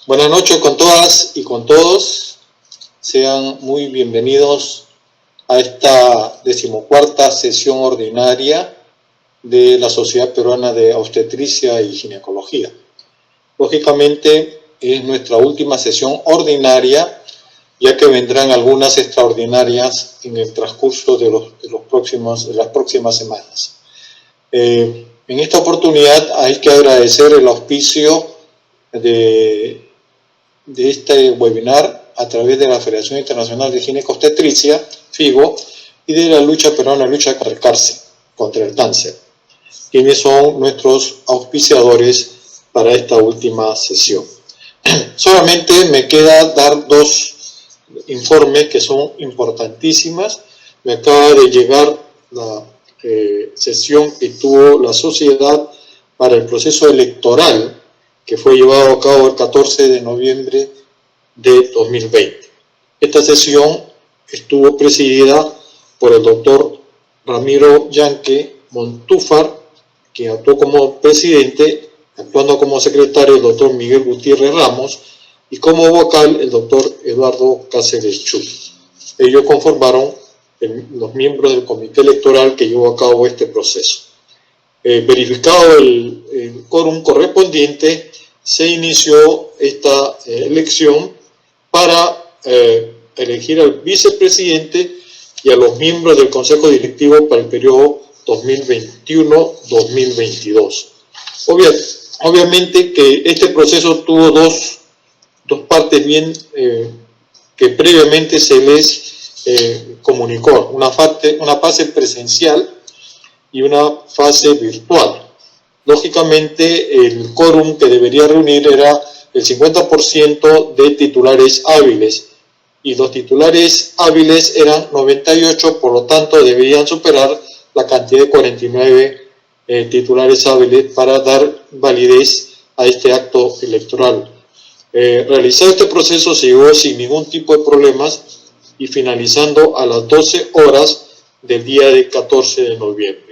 Buenas noches con todas y con todos. Sean muy bienvenidos a esta 14ª sesión ordinaria de la Sociedad Peruana de Obstetricia y Ginecología. Lógicamente es nuestra última sesión ordinaria, ya que vendrán algunas extraordinarias en el transcurso de las próximas semanas. En esta oportunidad hay que agradecer el auspicio de este webinar a través de la Federación Internacional de Gineco-Obstetricia, FIGO, y de la lucha peruana, lucha contra el cáncer, quienes son nuestros auspiciadores para esta última sesión. Solamente me queda dar dos informes que son importantísimas. Me acaba de llegar la sesión que tuvo la sociedad para el proceso electoral que fue llevado a cabo el 14 de noviembre de 2020. Esta sesión estuvo presidida por el doctor Ramiro Yanque Montúfar, quien actuó como presidente, actuando como secretario el doctor Miguel Gutiérrez Ramos, y como vocal el doctor Eduardo Cáceres Chu. Ellos conformaron los miembros del comité electoral que llevó a cabo este proceso. Verificado el quórum correspondiente, se inició esta elección para elegir al vicepresidente y a los miembros del Consejo Directivo para el periodo 2021-2022. Obviamente que este proceso tuvo dos partes bien que previamente se les comunicó, una fase presencial y una fase virtual. Lógicamente, el quórum que debería reunir era el 50% de titulares hábiles, y los titulares hábiles eran 98, por lo tanto deberían superar la cantidad de 49 titulares hábiles para dar validez a este acto electoral. Realizado este proceso se llevó sin ningún tipo de problemas y finalizando a las 12 horas del día de 14 de noviembre.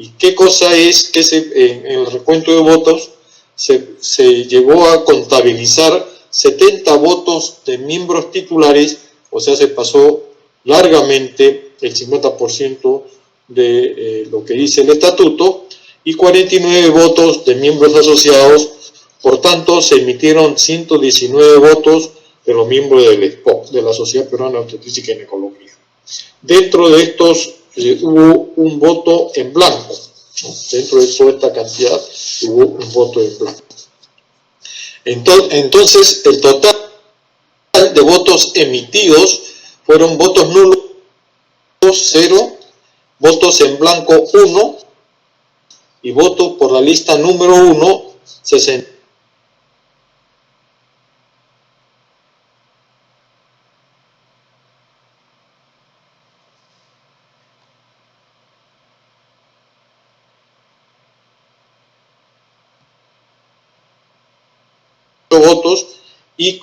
¿Y qué cosa es que en el recuento de votos se llegó a contabilizar 70 votos de miembros titulares? O sea, se pasó largamente el 50% de lo que dice el estatuto, y 49 votos de miembros asociados. Por tanto, se emitieron 119 votos de los miembros del SPO, de la Sociedad Peruana de Obstetricia y Ginecología. Dentro de estos hubo un voto en blanco, ¿no? Dentro de toda esta cantidad hubo un voto en blanco. Entonces, el total de votos emitidos fueron votos nulos 0, votos en blanco 1 y votos por la lista número 1, 60. Votos, y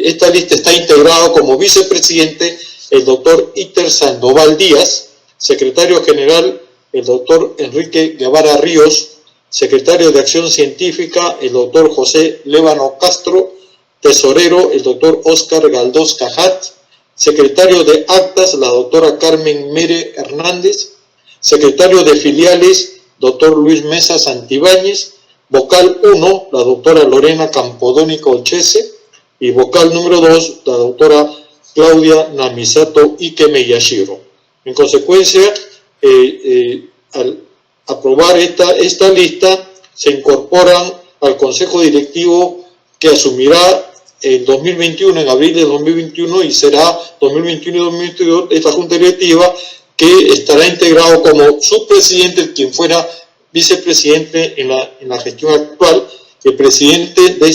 esta lista está integrada como vicepresidente el doctor Iter Sandoval Díaz, secretario general el doctor Enrique Guevara Ríos, secretario de Acción Científica el doctor José Lévano Castro, tesorero el doctor Óscar Galdós Cajat, secretario de Actas la doctora Carmen Mere Hernández, secretario de Filiales doctor Luis Mesa Santibáñez, vocal 1, la doctora Lorena Campodónico Olchese, y vocal número 2, la doctora Claudia Namisato Ike Miyashiro. En consecuencia, al aprobar esta lista, se incorporan al Consejo Directivo que asumirá en 2021, en abril de 2021, y será 2021 y 2022, esta Junta Directiva, que estará integrado como subpresidente quien fuera vicepresidente en la gestión actual. El presidente de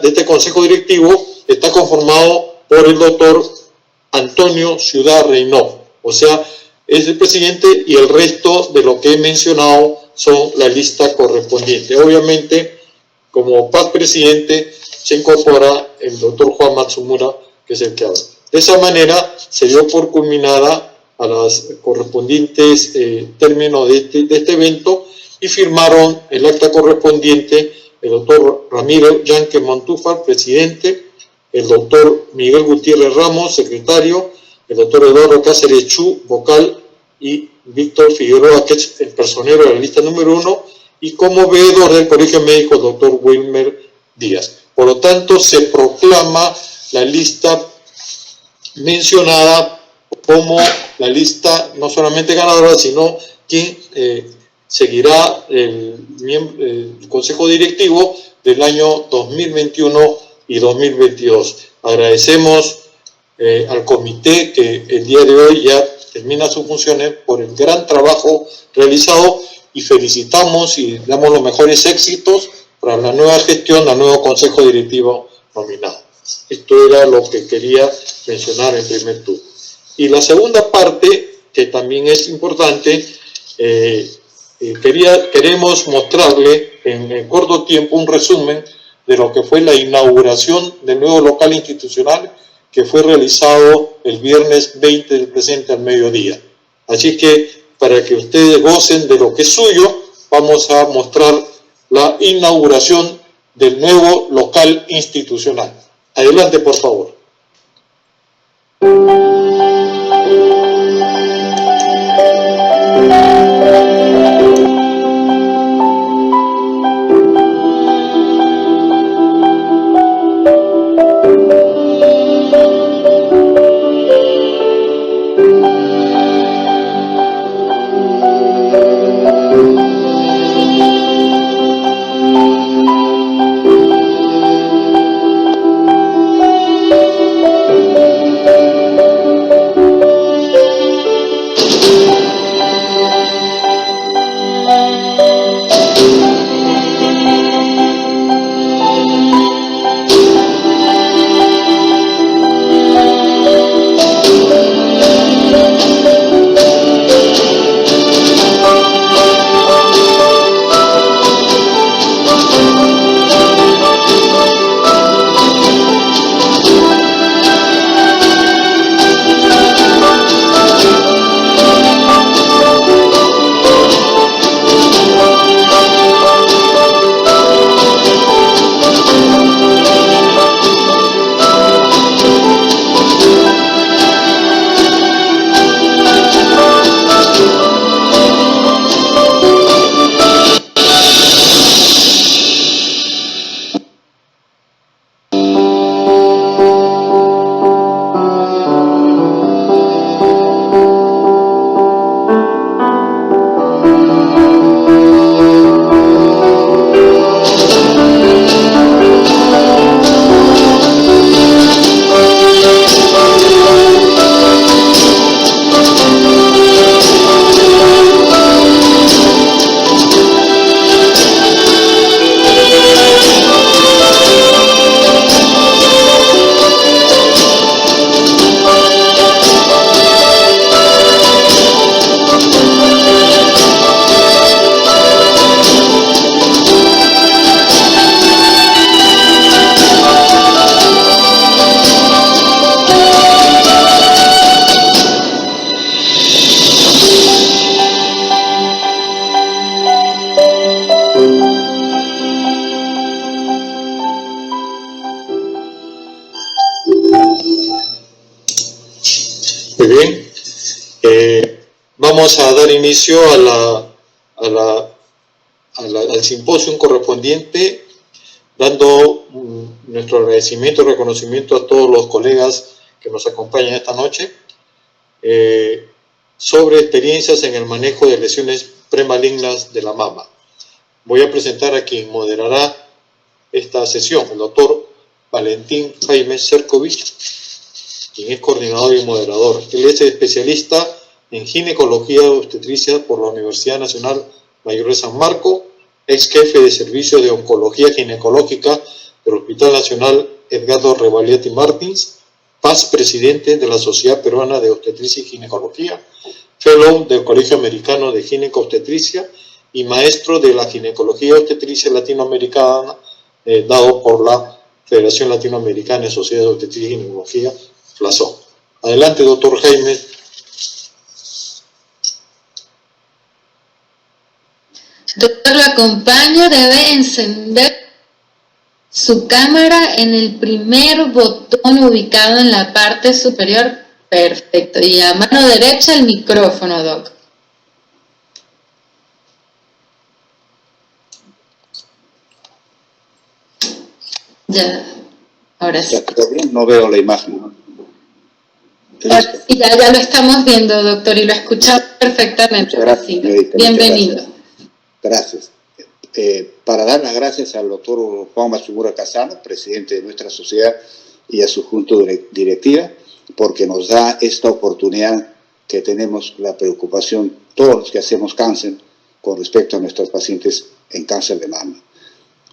este Consejo Directivo está conformado por el doctor Antonio Ciudad Reynó. O sea, es el presidente, y el resto de lo que he mencionado son la lista correspondiente. Obviamente, como presidente se incorpora el doctor Juan Matsumura, que es el que habla. De esa manera se dio por culminada a las correspondientes términos de este evento, y firmaron el acta correspondiente el doctor Ramiro Yanque Montúfar, presidente, el doctor Miguel Gutiérrez Ramos, secretario, el doctor Eduardo Cáceres Chu, vocal, y Víctor Figueroa, que es el personero de la lista número 1, y como veedor del Colegio Médico, el doctor Wilmer Díaz. Por lo tanto, se proclama la lista mencionada como la lista no solamente ganadora, sino quien seguirá el Consejo Directivo del año 2021 y 2022. Agradecemos al comité que el día de hoy ya termina sus funciones por el gran trabajo realizado, y felicitamos y damos los mejores éxitos para la nueva gestión, al nuevo Consejo Directivo nominado. Esto era lo que quería mencionar en primer turno. Y la segunda parte, que también es importante, queremos mostrarle en corto tiempo un resumen de lo que fue la inauguración del nuevo local institucional que fue realizado el viernes 20 del presente al mediodía. Así que, para que ustedes gocen de lo que es suyo, vamos a mostrar la inauguración del nuevo local institucional. Adelante, por favor. Muy bien, vamos a dar inicio al simposio correspondiente, dando nuestro agradecimiento y reconocimiento a todos los colegas que nos acompañan esta noche, sobre experiencias en el manejo de lesiones premalignas de la mama. Voy a presentar a quien moderará esta sesión, el doctor Valentín Jaime Cercovich, quien es coordinador y moderador. Él es especialista en ginecología obstetricia por la Universidad Nacional Mayor de San Marcos, ex jefe de servicio de oncología ginecológica del Hospital Nacional Edgardo Revalietti Martins, past presidente de la Sociedad Peruana de Obstetricia y Ginecología, fellow del Colegio Americano de Gineco-Obstetricia y maestro de la ginecología obstetricia latinoamericana, dado por la Federación Latinoamericana de Sociedades de Obstetricia y Ginecología, FLASON. Adelante, doctor Jaime. Doctor, lo acompaño, debe encender Su cámara en el primer botón ubicado en la parte superior. Perfecto. Y a mano derecha el micrófono, Doc. Ya. Ahora sí. No veo la imagen. Sí, ya lo estamos viendo, doctor, y lo escuchamos perfectamente. Gracias, sí. señorita, Bienvenido. Gracias. Para dar las gracias al doctor Juan Matsumura Casano, presidente de nuestra sociedad, y a su junta directiva, porque nos da esta oportunidad que tenemos la preocupación, todos los que hacemos cáncer, con respecto a nuestros pacientes en cáncer de mama.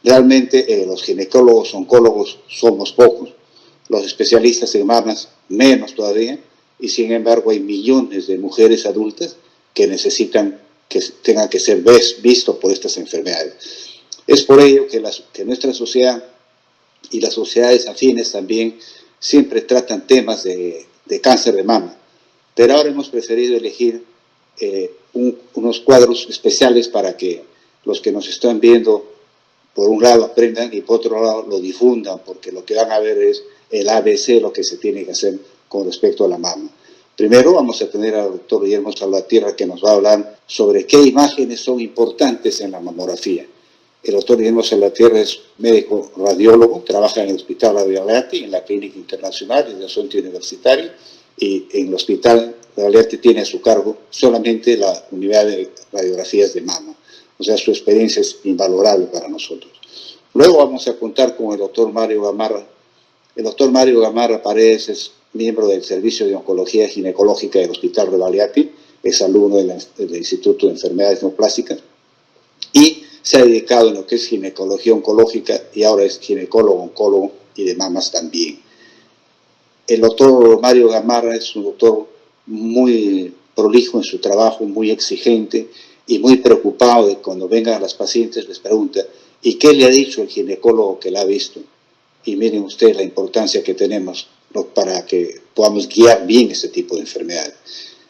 Realmente los ginecólogos, oncólogos somos pocos, los especialistas en mamas menos todavía, y sin embargo hay millones de mujeres adultas que necesitan que tengan que ser vistos por estas enfermedades. Es por ello que nuestra sociedad y las sociedades afines también siempre tratan temas de cáncer de mama, pero ahora hemos preferido elegir unos cuadros especiales para que los que nos están viendo por un lado aprendan y por otro lado lo difundan, porque lo que van a ver es el ABC, lo que se tiene que hacer con respecto a la mama. Primero vamos a tener al doctor Guillermo Salvatierra, que nos va a hablar sobre qué imágenes son importantes en la mamografía. El doctor Guillermo Salvatierra es médico radiólogo, trabaja en el Hospital Radiolati, en la Clínica Internacional de Asunto Universitario, y en el Hospital Radiolati tiene a su cargo solamente la unidad de radiografías de mama. O sea, su experiencia es invalorable para nosotros. Luego vamos a contar con el doctor Mario Gamarra. El doctor Mario Gamarra Paredes es miembro del Servicio de Oncología Ginecológica del Hospital Revaliati, es alumno del Instituto de Enfermedades Neoplásicas y se ha dedicado en lo que es ginecología oncológica y ahora es ginecólogo, oncólogo y de mamas también. El doctor Mario Gamarra es un doctor muy prolijo en su trabajo, muy exigente y muy preocupado de cuando vengan las pacientes les pregunta ¿y qué le ha dicho el ginecólogo que la ha visto? Y miren ustedes la importancia que tenemos para que podamos guiar bien este tipo de enfermedades.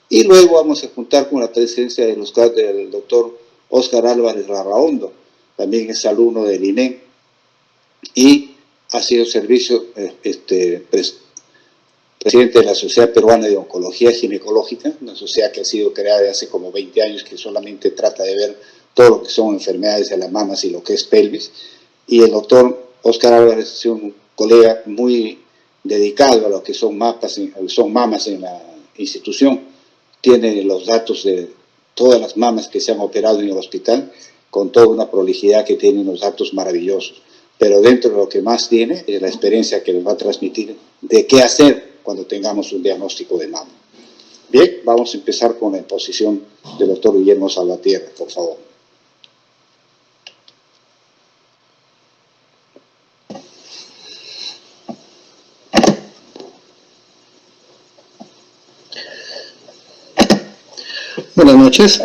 Y luego vamos a contar con la presencia del doctor Óscar Álvarez Larraondo, también es alumno del INEM y ha sido presidente de la Sociedad Peruana de Oncología Ginecológica, una sociedad que ha sido creada hace como 20 años, que solamente trata de ver todo lo que son enfermedades de las mamas y lo que es pelvis. Y el doctor Óscar Álvarez es un colega muy dedicado a lo que son mamas en la institución. Tiene los datos de todas las mamas que se han operado en el hospital, con toda una prolijidad que tiene unos datos maravillosos. Pero dentro de lo que más tiene es la experiencia que nos va a transmitir de qué hacer cuando tengamos un diagnóstico de mama. Bien, vamos a empezar con la exposición del doctor Guillermo Salvatierra, por favor. Buenas noches.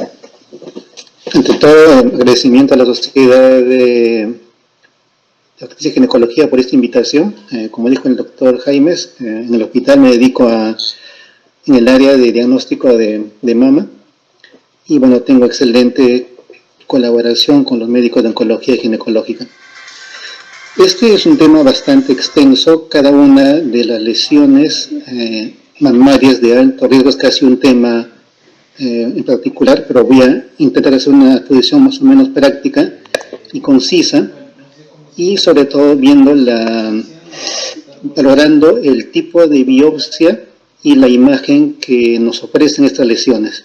Ante todo, agradecimiento a la Sociedad de Obstetricia y Ginecología por esta invitación. Como dijo el doctor Jaimes, en el hospital me dedico en el área de diagnóstico de mama y bueno, tengo excelente colaboración con los médicos de oncología ginecológica. Este es un tema bastante extenso. Cada una de las lesiones mamarias de alto riesgo es casi un tema en particular, pero voy a intentar hacer una exposición más o menos práctica y concisa y sobre todo valorando el tipo de biopsia y la imagen que nos ofrecen estas lesiones.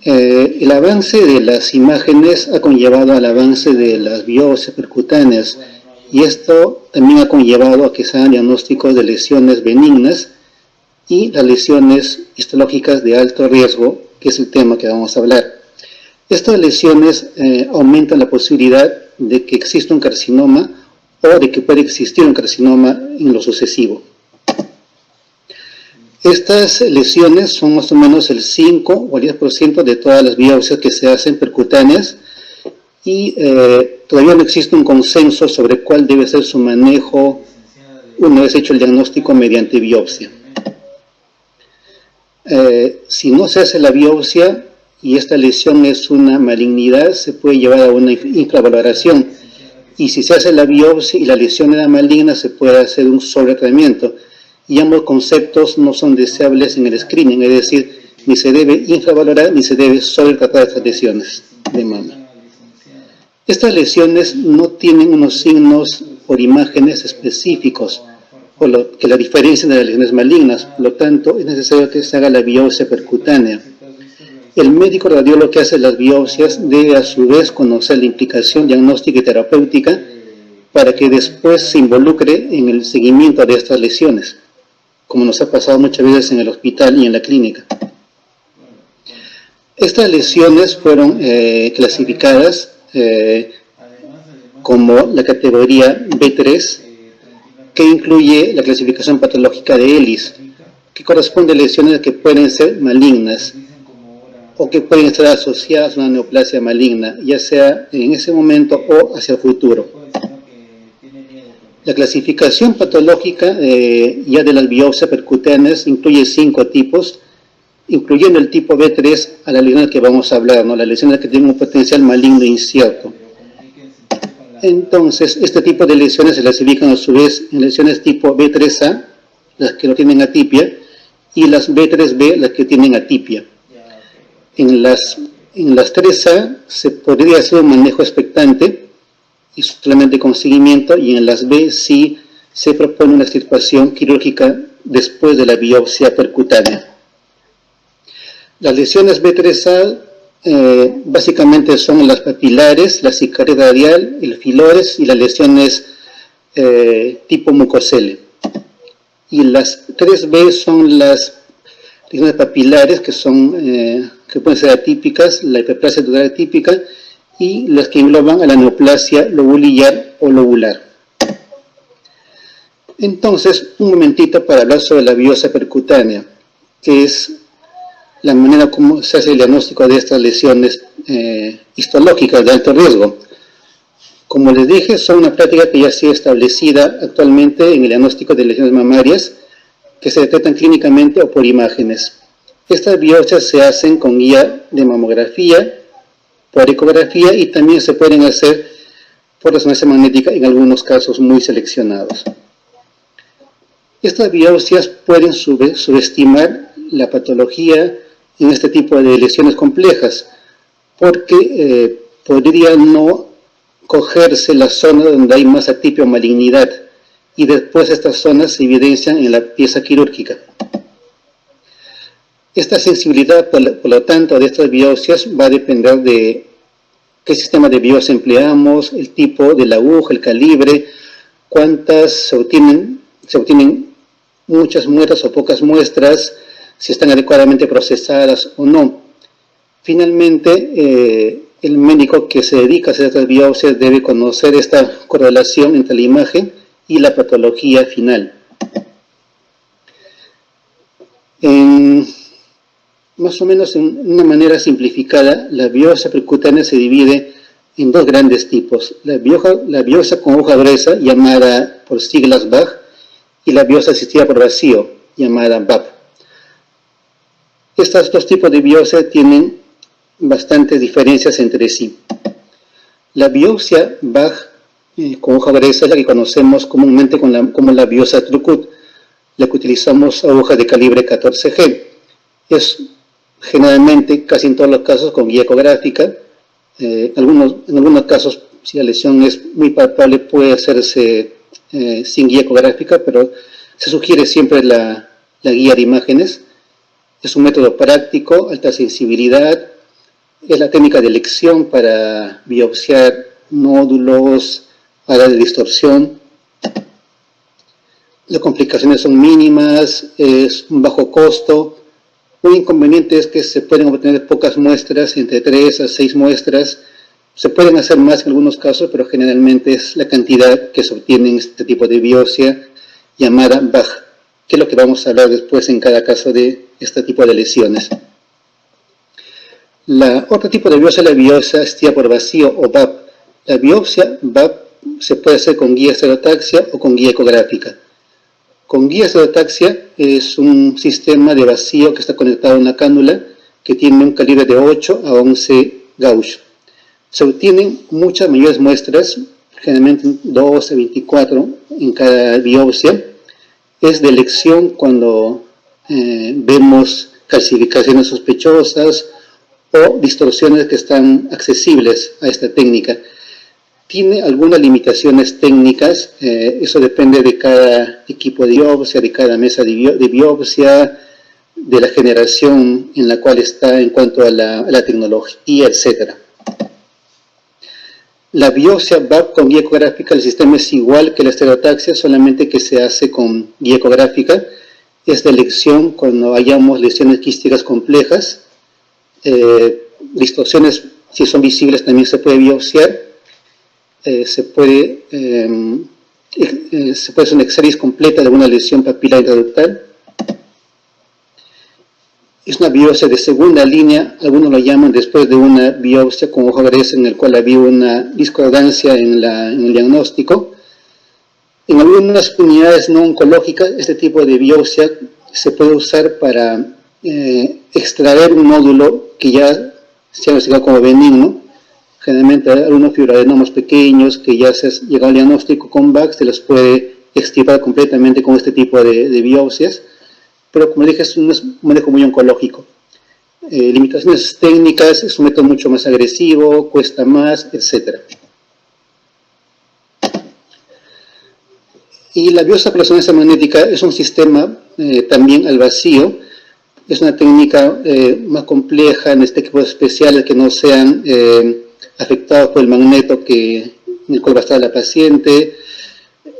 El avance de las imágenes ha conllevado al avance de las biopsias percutáneas y esto también ha conllevado a que se hagan diagnósticos de lesiones benignas y las lesiones histológicas de alto riesgo, que es el tema que vamos a hablar. Estas lesiones aumentan la posibilidad de que exista un carcinoma o de que pueda existir un carcinoma en lo sucesivo. Estas lesiones son más o menos el 5 o el 10% de todas las biopsias que se hacen percutáneas y todavía no existe un consenso sobre cuál debe ser su manejo una vez hecho el diagnóstico mediante biopsia. Si no se hace la biopsia y esta lesión es una malignidad, se puede llevar a una infravaloración. Y si se hace la biopsia y la lesión era maligna, se puede hacer un sobretratamiento. Y ambos conceptos no son deseables en el screening, es decir, ni se debe infravalorar ni se debe sobretratar estas lesiones de mama. Estas lesiones no tienen unos signos por imágenes específicos, por lo que la diferencia de las lesiones malignas, por lo tanto es necesario que se haga la biopsia percutánea. El médico radiólogo que hace las biopsias debe a su vez conocer la implicación diagnóstica y terapéutica para que después se involucre en el seguimiento de estas lesiones, como nos ha pasado muchas veces en el hospital y en la clínica. Estas lesiones fueron clasificadas como la categoría B3, que incluye la clasificación patológica de Ellis, que corresponde a lesiones que pueden ser malignas o que pueden estar asociadas a una neoplasia maligna, ya sea en ese momento o hacia el futuro. La clasificación patológica ya de las biopsias percutáneas incluye 5 tipos, incluyendo el tipo B3 a la lesión que vamos a hablar, ¿no? Las lesiones que tienen un potencial maligno incierto. Entonces, este tipo de lesiones se clasifican a su vez en lesiones tipo B3A, las que no tienen atipia, y las B3B, las que tienen atipia. En las 3A se podría hacer un manejo expectante y solamente con seguimiento, y en las B sí se propone una extirpación quirúrgica después de la biopsia percutánea. Las lesiones B3A básicamente son las papilares, la cicatriz radial, el filores y las lesiones tipo mucosele. Y las 3B son las lesiones papilares que pueden ser atípicas, la hiperplasia dural atípica, y las que engloban a la neoplasia lobulillar o lobular. Entonces, un momentito para hablar sobre la biopsia percutánea, que es la manera como se hace el diagnóstico de estas lesiones histológicas de alto riesgo. Como les dije, son una práctica que ya ha sido establecida actualmente en el diagnóstico de lesiones mamarias que se detectan clínicamente o por imágenes. Estas biopsias se hacen con guía de mamografía, por ecografía, y también se pueden hacer por resonancia magnética en algunos casos muy seleccionados. Estas biopsias pueden subestimar la patología en este tipo de lesiones complejas, porque podría no cogerse la zona donde hay más atipia o malignidad, y después estas zonas se evidencian en la pieza quirúrgica. Esta sensibilidad, por lo tanto, de estas biopsias va a depender de qué sistema de biopsia empleamos, el tipo de la aguja, el calibre, cuántas se obtienen muchas muestras o pocas muestras, si están adecuadamente procesadas o no. Finalmente, el médico que se dedica a hacer estas biopsias debe conocer esta correlación entre la imagen y la patología final. Más o menos en una manera simplificada, la biopsia percutánea se divide en 2 grandes tipos: la biopsia con aguja gruesa, llamada por siglas BAG, y la biopsia asistida por vacío, llamada BAP. Estos 2 tipos de biopsia tienen bastantes diferencias entre sí. La biopsia BAG con hoja gruesa es la que conocemos comúnmente como la biopsia Trucut, la que utilizamos agujas de calibre 14G. Es generalmente, casi en todos los casos, con guía ecográfica. En algunos casos, si la lesión es muy palpable, puede hacerse sin guía ecográfica, pero se sugiere siempre la guía de imágenes. Es un método práctico, alta sensibilidad, es la técnica de elección para biopsiar nódulos, áreas de distorsión. Las complicaciones son mínimas, es un bajo costo. Un inconveniente es que se pueden obtener pocas muestras, entre 3 a 6 muestras. Se pueden hacer más en algunos casos, pero generalmente es la cantidad que se obtiene en este tipo de biopsia llamada BAG, que es lo que vamos a hablar después en cada caso de este tipo de lesiones. Otro tipo de biopsia es la biopsia asistida por vacío o BAP. La biopsia BAP se puede hacer con guía estereotaxia o con guía ecográfica. Con guía estereotaxia es un sistema de vacío que está conectado a una cánula que tiene un calibre de 8 a 11 Gauss. Se obtienen muchas mayores muestras, generalmente 12, 24 en cada biopsia. Es de elección cuando vemos calcificaciones sospechosas o distorsiones que están accesibles a esta técnica. Tiene algunas limitaciones técnicas, eso depende de cada equipo de biopsia, de cada mesa de biopsia, de la generación en la cual está en cuanto a la tecnología, etc. La biopsia VAP con guía ecográfica, el sistema es igual que la estereotaxia, solamente que se hace con guía ecográfica. Es de elección cuando hayamos lesiones quísticas complejas. Distorsiones, si son visibles, también se puede biopsiar. Se puede hacer una exéresis completa de una lesión papilar intraductal. Es una biopsia de segunda línea, algunos lo llaman después de una biopsia con ojo gres en el cual había una discordancia en el diagnóstico. En algunas unidades no oncológicas, este tipo de biopsia se puede usar para extraer un nódulo que ya se ha diagnosticado como benigno. Generalmente algunos fibroadenomas pequeños que ya se ha llegado al diagnóstico con VAC, se los puede extirpar completamente con este tipo de biopsias. Pero como dije, es un manejo muy oncológico. Limitaciones técnicas, es un método mucho más agresivo, cuesta más, etc. Y la biopsia por resonancia magnética es un sistema también al vacío. Es una técnica más compleja en equipos especiales que no sean afectados por el magneto en el cual va a estar la paciente.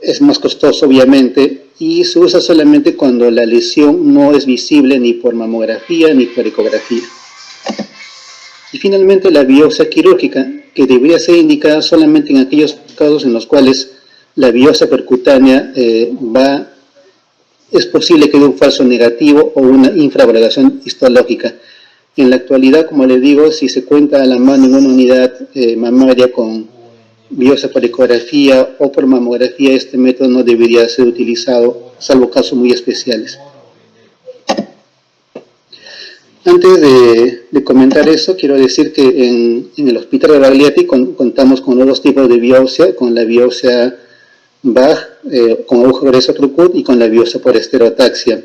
Es más costoso, obviamente, y se usa solamente cuando la lesión no es visible ni por mamografía ni por ecografía. Y finalmente la biopsia quirúrgica, que debería ser indicada solamente en aquellos casos en los cuales la biopsia percutánea es posible que dé un falso negativo o una infravaloración histológica. En la actualidad, como les digo, si se cuenta a la mano en una unidad mamaria con biopsia por ecografía o por mamografía, este método no debería ser utilizado, salvo casos muy especiales. Antes de comentar eso, quiero decir que en el Hospital de Bagliati contamos con los dos tipos de biopsia, con la biopsia BAG, con aguja gruesa Trucut, y con la biopsia por estereotaxia.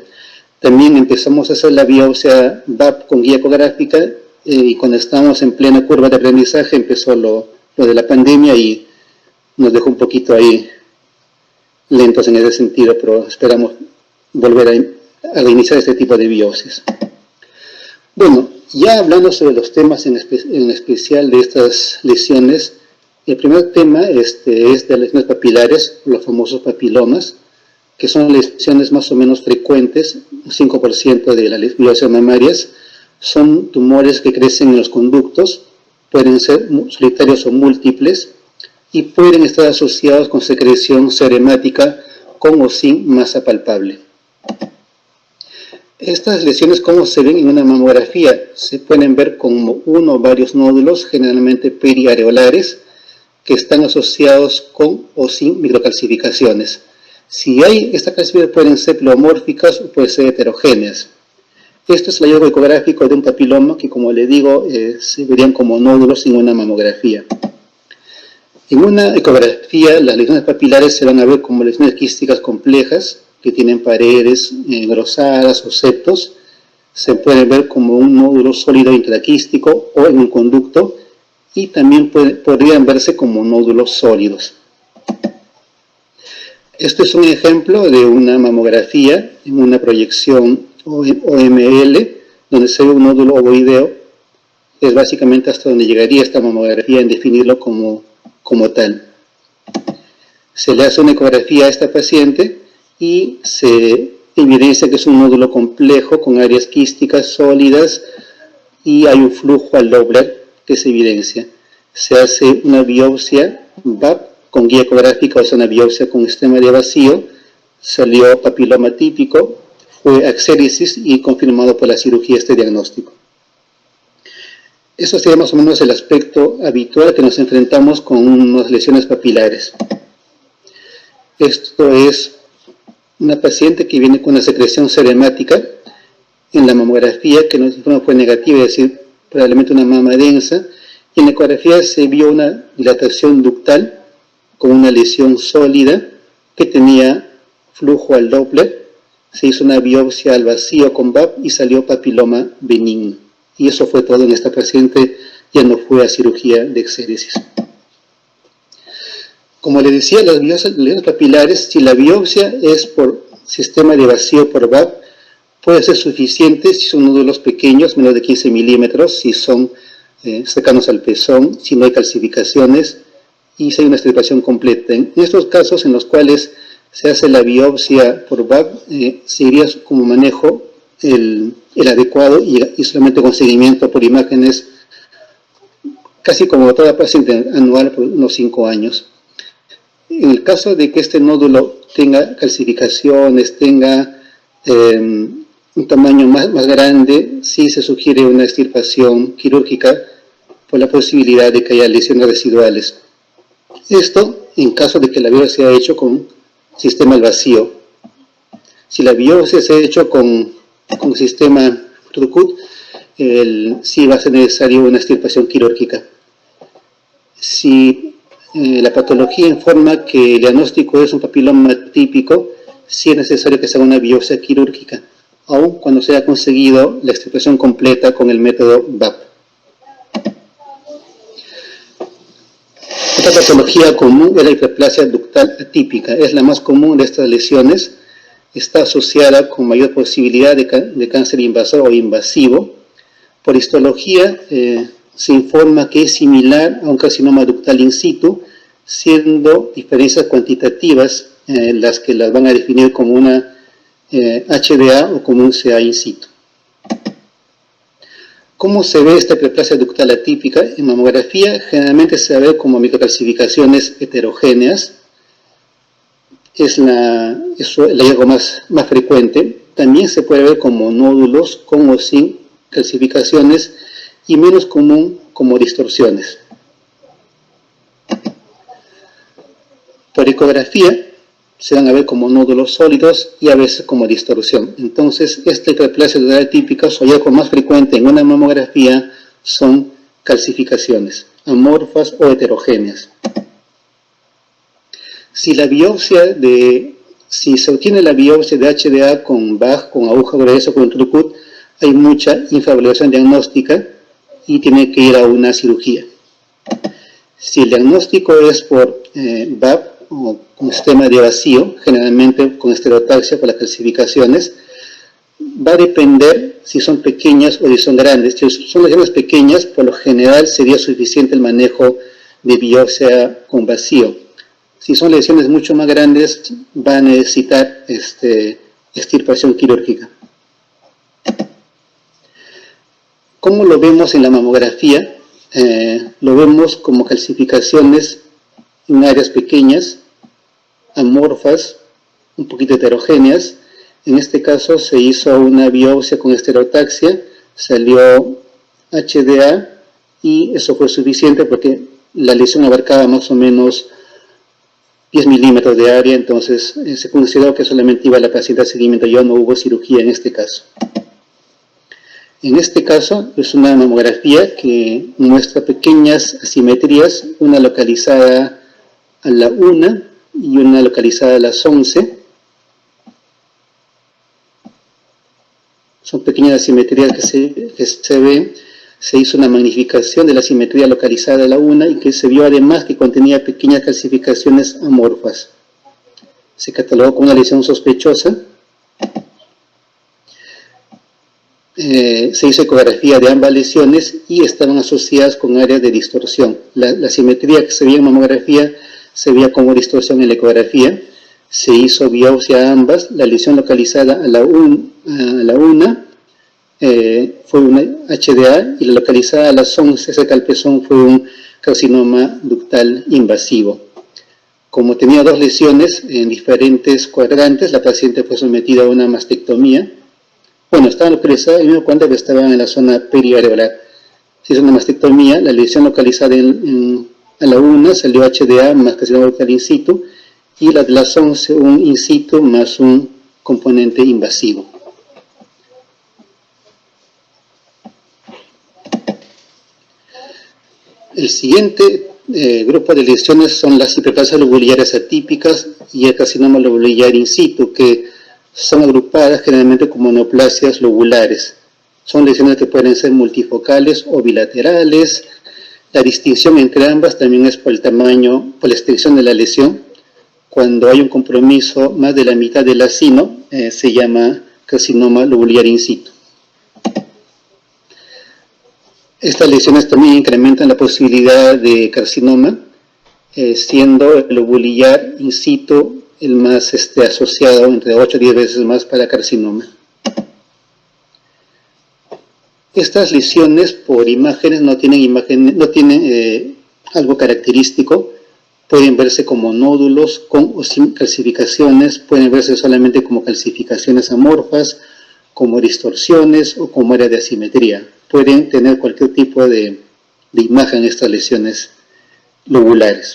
También empezamos a hacer la biopsia BAP con guía ecográfica, y cuando estábamos en plena curva de aprendizaje empezó lo de la pandemia y nos dejó un poquito ahí lentos en ese sentido, pero esperamos volver a reiniciar este tipo de biopsias. Bueno, ya hablando sobre los temas en especial de estas lesiones, el primer tema es de las lesiones papilares, los famosos papilomas, que son lesiones más o menos frecuentes, 5% de las biopsias mamarias. Son tumores que crecen en los conductos, pueden ser solitarios o múltiples, y pueden estar asociados con secreción seremática con o sin masa palpable. Estas lesiones, ¿cómo se ven en una mamografía? Se pueden ver como uno o varios nódulos, generalmente periareolares, que están asociados con o sin microcalcificaciones. Si hay estas calcificaciones, pueden ser pleomórficas o pueden ser heterogéneas. Esto es el hallazgo ecográfico de un papiloma que, como le digo, se verían como nódulos en una mamografía. En una ecografía, las lesiones papilares se van a ver como lesiones quísticas complejas, que tienen paredes engrosadas o septos. Se pueden ver como un nódulo sólido intraquístico o en un conducto, y también podrían verse como nódulos sólidos. Este es un ejemplo de una mamografía en una proyección OML, donde se ve un nódulo ovoideo. Es básicamente hasta donde llegaría esta mamografía en definirlo como tal. Se le hace una ecografía a esta paciente y se evidencia que es un nódulo complejo con áreas quísticas sólidas y hay un flujo al Doppler que se evidencia. Se hace una biopsia BAP con guía ecográfica, o sea, una biopsia con sistema de vacío, salió papiloma típico, fue axéresis y confirmado por la cirugía este diagnóstico. Eso sería más o menos el aspecto habitual que nos enfrentamos con unas lesiones papilares. Esto es una paciente que viene con una secreción seremática. en la mamografía, que nos informa fue negativa, es decir, probablemente una mama densa, y en la ecografía se vio una dilatación ductal con una lesión sólida que tenía flujo al Doppler. Se hizo una biopsia al vacío con BAP y salió papiloma benigno. Y eso fue todo en esta paciente, ya no fue a cirugía de exéresis. Como le decía, las lesiones papilares, si la biopsia es por sistema de vacío por BAP, puede ser suficiente si son nódulos pequeños, menos de 15 milímetros, si son cercanos al pezón, si no hay calcificaciones y si hay una extirpación completa. En estos casos en los cuales se hace la biopsia por BAP, seguiría como manejo el adecuado y solamente con seguimiento por imágenes, casi como toda paciente anual por unos 5 años. En el caso de que este nódulo tenga calcificaciones, tenga un tamaño más grande, sí se sugiere una extirpación quirúrgica por la posibilidad de que haya lesiones residuales. Esto en caso de que la biopsia sea hecho con sistema al vacío. Si la biopsia se ha hecho con sistema Turcut, sí va a ser necesario una extirpación quirúrgica. Si la patología informa que el diagnóstico es un papiloma típico, sí es necesario que se haga una biopsia quirúrgica, aun cuando se haya conseguido la extirpación completa con el método BAP. Otra patología común es la hiperplasia ductal atípica. Es la más común de estas lesiones. Está asociada con mayor posibilidad de cáncer invasor o invasivo. Por histología se informa que es similar a un carcinoma ductal in situ, siendo diferencias cuantitativas las que las van a definir como una HDA o como un CA in situ. ¿Cómo se ve esta hiperplasia ductal atípica? En mamografía generalmente se ve como microcalcificaciones heterogéneas. Es el hallazgo más frecuente. También se puede ver como nódulos con o sin calcificaciones y menos común como distorsiones. Por ecografía se van a ver como nódulos sólidos y a veces como distorsión. Entonces, esta hiperplasia ductal atípica, su hallazgo más frecuente en una mamografía son calcificaciones, amorfas o heterogéneas. Si se obtiene la biopsia de HDA con BAG, con aguja gruesa o con Turcut, hay mucha infravaloración diagnóstica y tiene que ir a una cirugía. Si el diagnóstico es por BAP o con sistema de vacío, generalmente con estereotaxia por las calcificaciones, va a depender si son pequeñas o si son grandes. Si son lesiones pequeñas, por lo general sería suficiente el manejo de biopsia con vacío. Si son lesiones mucho más grandes, va a necesitar extirpación quirúrgica. ¿Cómo lo vemos en la mamografía? Lo vemos como calcificaciones en áreas pequeñas, amorfas, un poquito heterogéneas. En este caso se hizo una biopsia con estereotaxia, salió HDA y eso fue suficiente porque la lesión abarcaba más o menos 10 milímetros de área, entonces se consideró que solamente iba la paciente a seguimiento, ya no hubo cirugía en este caso. En este caso es una mamografía que muestra pequeñas asimetrías, una localizada a la 1 y una localizada a las 11. Son pequeñas asimetrías que se ven. Se hizo una magnificación de la asimetría localizada a la 1 y que se vio además que contenía pequeñas calcificaciones amorfas. Se catalogó como una lesión sospechosa. Se hizo ecografía de ambas lesiones y estaban asociadas con áreas de distorsión. La simetría que se veía en mamografía se veía como distorsión en la ecografía. Se hizo biopsia a ambas. La lesión localizada a la 1 fue una HDA y la localizada a las 11 cerca al pezón fue un carcinoma ductal invasivo. Como tenía dos lesiones en diferentes cuadrantes, la paciente fue sometida a una mastectomía. Bueno, estaban localizadas y me doy cuenta que estaban en la zona periareolar. Se hizo una mastectomía, la lesión localizada a la 1 salió HDA más carcinoma ductal in situ y la de las 11 un in situ más un componente invasivo. El siguiente grupo de lesiones son las hiperplasias lobulares atípicas y el carcinoma lobular in situ, que son agrupadas generalmente como neoplasias lobulares. Son lesiones que pueden ser multifocales o bilaterales. La distinción entre ambas también es por el tamaño, por la extensión de la lesión. Cuando hay un compromiso más de la mitad del acino, se llama carcinoma lobular in situ. Estas lesiones también incrementan la posibilidad de carcinoma, siendo el lobular in situ el más asociado, entre 8 a 10 veces más para carcinoma. Estas lesiones por imágenes no tienen algo característico. Pueden verse como nódulos con o sin calcificaciones, pueden verse solamente como calcificaciones amorfas, como distorsiones o como área de asimetría. Pueden tener cualquier tipo de imagen estas lesiones lobulares.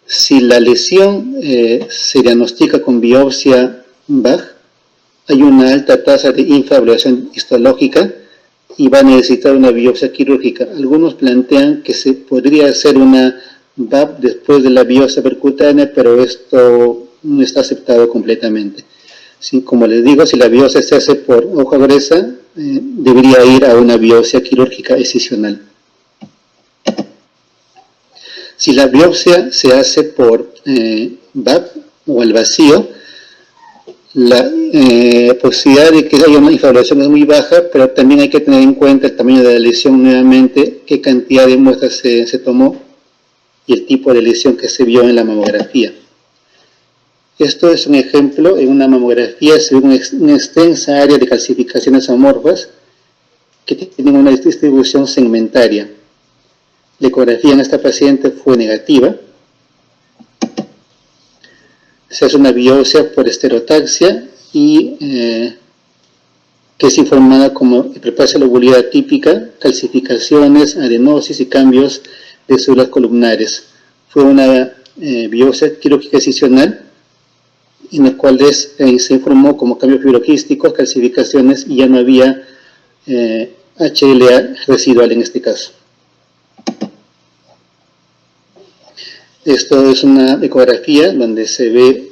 Si la lesión se diagnostica con biopsia BAG, hay una alta tasa de infravaloración histológica y va a necesitar una biopsia quirúrgica. Algunos plantean que se podría hacer una BAP después de la biopsia percutánea, pero esto no está aceptado completamente. Sí, como les digo, si la biopsia se hace por hoja gruesa, debería ir a una biopsia quirúrgica excisional. Si la biopsia se hace por BAP o al vacío, la posibilidad de que haya una infravaloración es muy baja, pero también hay que tener en cuenta el tamaño de la lesión nuevamente, qué cantidad de muestras se tomó y el tipo de lesión que se vio en la mamografía. Esto es un ejemplo. En una mamografía se ve una extensa área de calcificaciones amorfas que tienen una distribución segmentaria. La ecografía en esta paciente fue negativa. Se hace una biopsia por estereotaxia y que es informada como hiperplasia lobular atípica, calcificaciones, adenosis y cambios de células columnares. Fue una biopsia quirúrgica excisional en la cual se informó como cambios fibroquísticos, calcificaciones y ya no había HLA residual en este caso. Esto es una ecografía donde se ve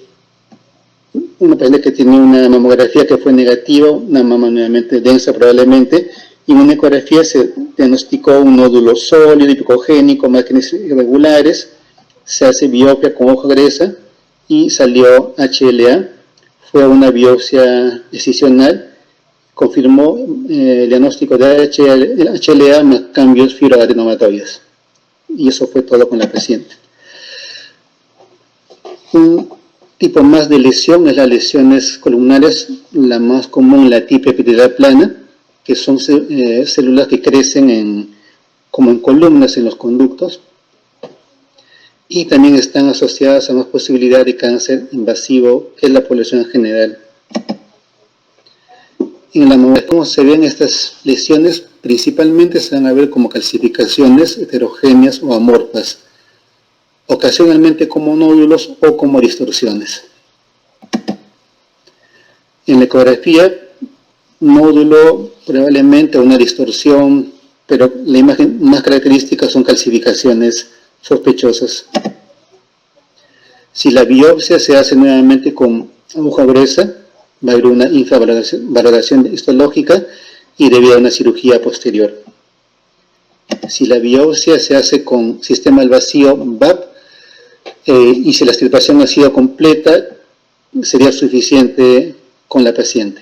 una paciente que tiene una mamografía que fue negativa, una mama nuevamente densa probablemente, y en una ecografía se diagnosticó un nódulo sólido, hipocogénico, márgenes irregulares, se hace biopsia con hoja gruesa y salió HLA. Fue una biopsia excisional, confirmó el diagnóstico de HLA más cambios fibroadenomatoides. Y eso fue todo con la paciente. Un tipo más de lesión es las lesiones columnares, la más común, la tipia epitelial plana, que son células que crecen como en columnas en los conductos, y también están asociadas a más posibilidad de cáncer invasivo, que es la población en general. En la mamografía, como se ven estas lesiones, principalmente se van a ver como calcificaciones heterogéneas o amorfas, ocasionalmente como nódulos o como distorsiones. En la ecografía, nódulo probablemente una distorsión, pero la imagen más característica son calcificaciones sospechosas. Si la biopsia se hace nuevamente con hoja gruesa, va a haber una infravaloración histológica y debido a una cirugía posterior. Si la biopsia se hace con sistema al vacío BAP y si la extirpación ha sido completa, sería suficiente con la paciente.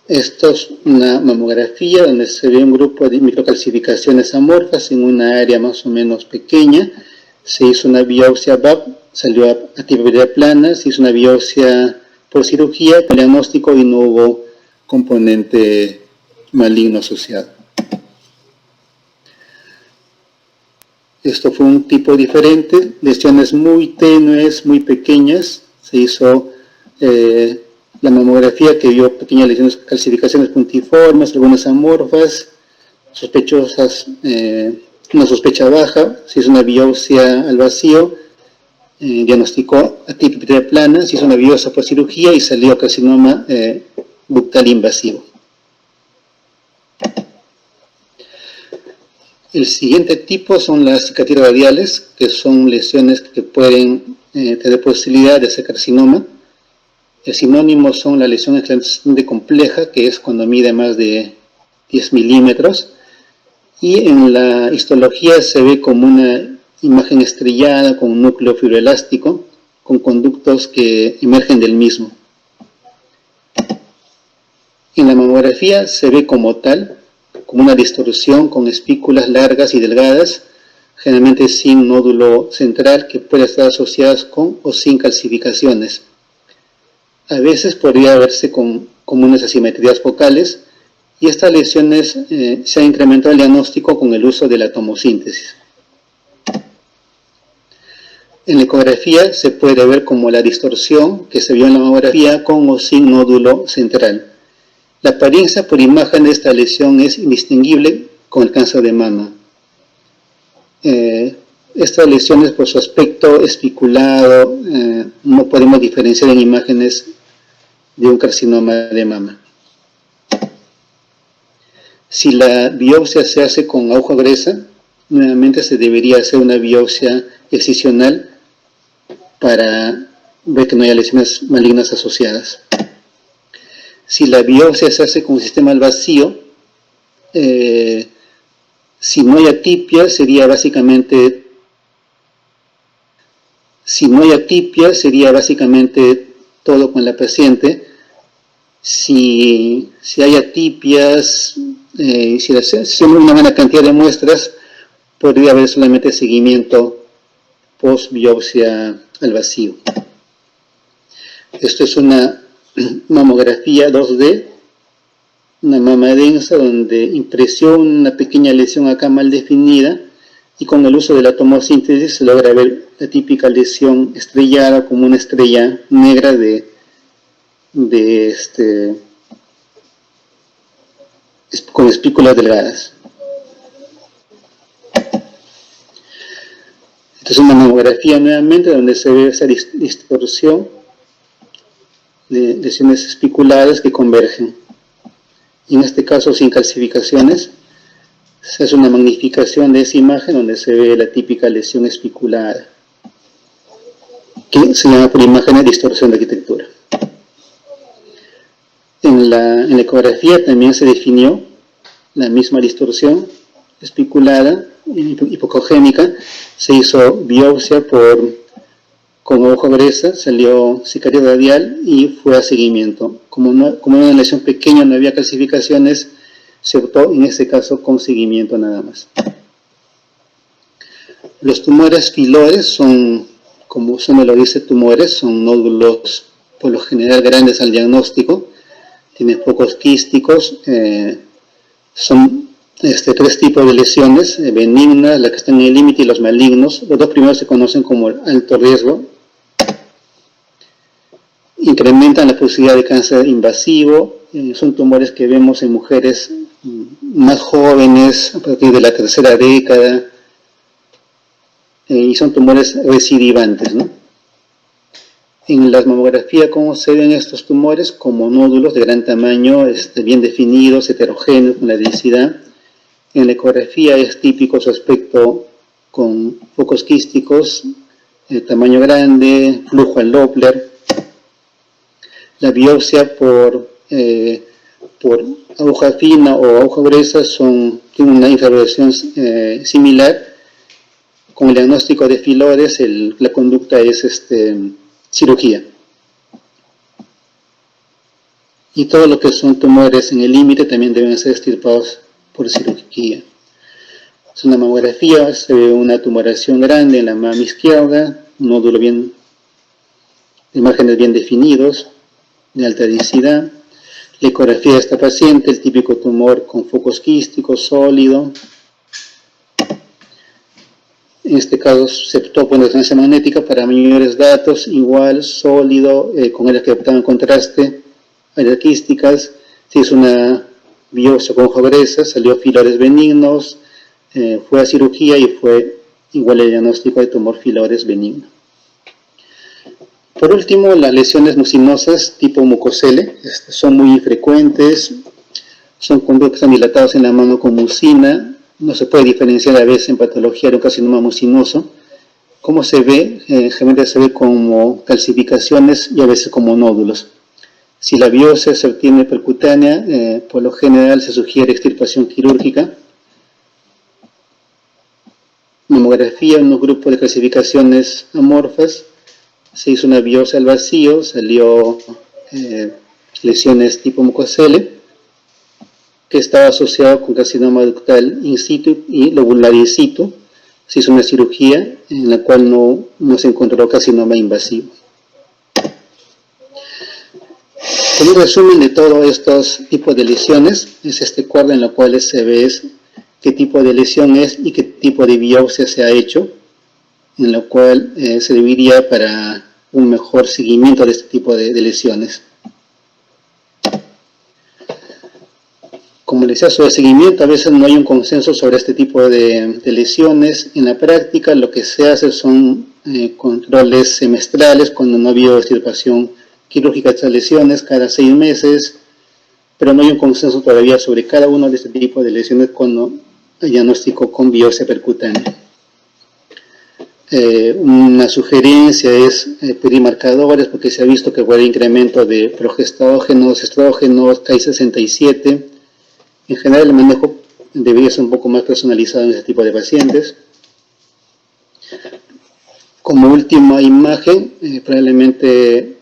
Esto es una mamografía donde se ve un grupo de microcalcificaciones amorfas en una área más o menos pequeña. Se hizo una biopsia BAP, salió a tipia plana, se hizo una biopsia por cirugía con diagnóstico y no hubo componente maligno asociado. Esto fue un tipo diferente, lesiones muy tenues, muy pequeñas. Se hizo la mamografía que vio pequeñas lesiones, calcificaciones puntiformes, algunas amorfas, sospechosas, una sospecha baja. Se hizo una biopsia al vacío, diagnosticó atipia epitelial plana, se hizo una biopsia por cirugía y salió carcinoma ductal invasivo. El siguiente tipo son las cicatrices radiales, que son lesiones que pueden tener posibilidad de ser carcinoma. El sinónimo son la lesión esclerosante compleja, que es cuando mide más de 10 milímetros. Y en la histología se ve como una imagen estrellada con un núcleo fibroelástico, con conductos que emergen del mismo. En la mamografía se ve como tal, como una distorsión con espículas largas y delgadas, generalmente sin nódulo central, que puede estar asociadas con o sin calcificaciones. A veces podría verse como unas asimetrías focales, y estas lesiones se ha incrementado el diagnóstico con el uso de la tomosíntesis. En la ecografía se puede ver como la distorsión que se vio en la mamografía con o sin nódulo central. La apariencia por imagen de esta lesión es indistinguible con el cáncer de mama. Estas lesiones por su aspecto espiculado no podemos diferenciar en imágenes de un carcinoma de mama. Si la biopsia se hace con aguja gruesa, nuevamente se debería hacer una biopsia excisional para ver que no haya lesiones malignas asociadas. Si la biopsia se hace con un sistema al vacío, si no hay atipia, sería básicamente todo con la paciente. Si hay atipias, si hacemos una buena cantidad de muestras, podría haber solamente seguimiento post-biopsia al vacío. Esto es una mamografía 2D, una mama densa donde impresiona una pequeña lesión acá mal definida, y con el uso de la tomosíntesis se logra ver la típica lesión estrellada como una estrella negra con espículas delgadas. Esta es una mamografía nuevamente donde se ve esa distorsión de lesiones espiculares que convergen. Y en este caso sin calcificaciones, se hace una magnificación de esa imagen donde se ve la típica lesión espiculada, que se llama por imagen de distorsión de arquitectura. En la ecografía también se definió la misma distorsión espiculada hipocogénica. Se hizo biopsia con aguja gruesa, salió cicatriz radial y fue a seguimiento. Como era una lesión pequeña, no había calcificaciones, se optó en este caso con seguimiento nada más. Los tumores filores son, como su nombre lo dice, tumores, son nódulos por lo general grandes al diagnóstico, tienen focos quísticos, son tres tipos de lesiones, benignas, las que están en el límite, y los malignos. Los dos primeros se conocen como alto riesgo. Incrementan la posibilidad de cáncer invasivo, son tumores que vemos en mujeres más jóvenes, a partir de la tercera década, y son tumores recidivantes, ¿no? En la mamografía, ¿cómo se ven estos tumores? Como nódulos de gran tamaño, bien definidos, heterogéneos, con la densidad. En la ecografía es típico su aspecto con focos quísticos, tamaño grande, flujo al Doppler. La biopsia por aguja fina o aguja gruesa tiene una infravaloración similar. Con el diagnóstico de filores, la conducta es cirugía. Y todo lo que son tumores en el límite también deben ser extirpados por cirugía. Es una mamografía, se ve una tumoración grande en la mama izquierda, un nódulo de márgenes bien definidos, de alta densidad. La ecografía de esta paciente, el típico tumor con focos quísticos, sólido. En este caso se optó por resonancia magnética para mayores datos, igual, sólido, con áreas que adaptaban contraste, áreas quísticas. Se hizo una biopsia con hoja gruesa, salió filores benignos, fue a cirugía y fue igual el diagnóstico de tumor filores benigno. Por último, las lesiones mucinosas tipo mucosele son muy infrecuentes, son conductos dilatados en la mano con mucina, no se puede diferenciar a veces en patología de un carcinoma mucinoso. ¿Cómo se ve? Generalmente se ve como calcificaciones y a veces como nódulos. Si la biopsia se obtiene percutánea, por lo general se sugiere extirpación quirúrgica. Mamografía en un grupo de calcificaciones amorfas. Se hizo una biopsia al vacío, salió lesiones tipo mucosele, que estaba asociado con carcinoma ductal in situ y lobular in situ. Se hizo una cirugía en la cual no se encontró carcinoma invasivo. Como un resumen de todos estos tipos de lesiones, es este cuadro en el cual se ve qué tipo de lesión es y qué tipo de biopsia se ha hecho, en lo cual serviría para un mejor seguimiento de este tipo de lesiones. Como les decía, sobre seguimiento, a veces no hay un consenso sobre este tipo de lesiones. En la práctica, lo que se hace son controles semestrales cuando no ha habido extirpación quirúrgica de estas lesiones, cada 6 meses, pero no hay un consenso todavía sobre cada uno de este tipo de lesiones cuando hay diagnóstico con biopsia percutánea. Una sugerencia es pedir marcadores porque se ha visto que puede haber incremento de progestógenos, estrógenos, Ki-67. En general, el manejo debería ser un poco más personalizado en este tipo de pacientes. Como última imagen, probablemente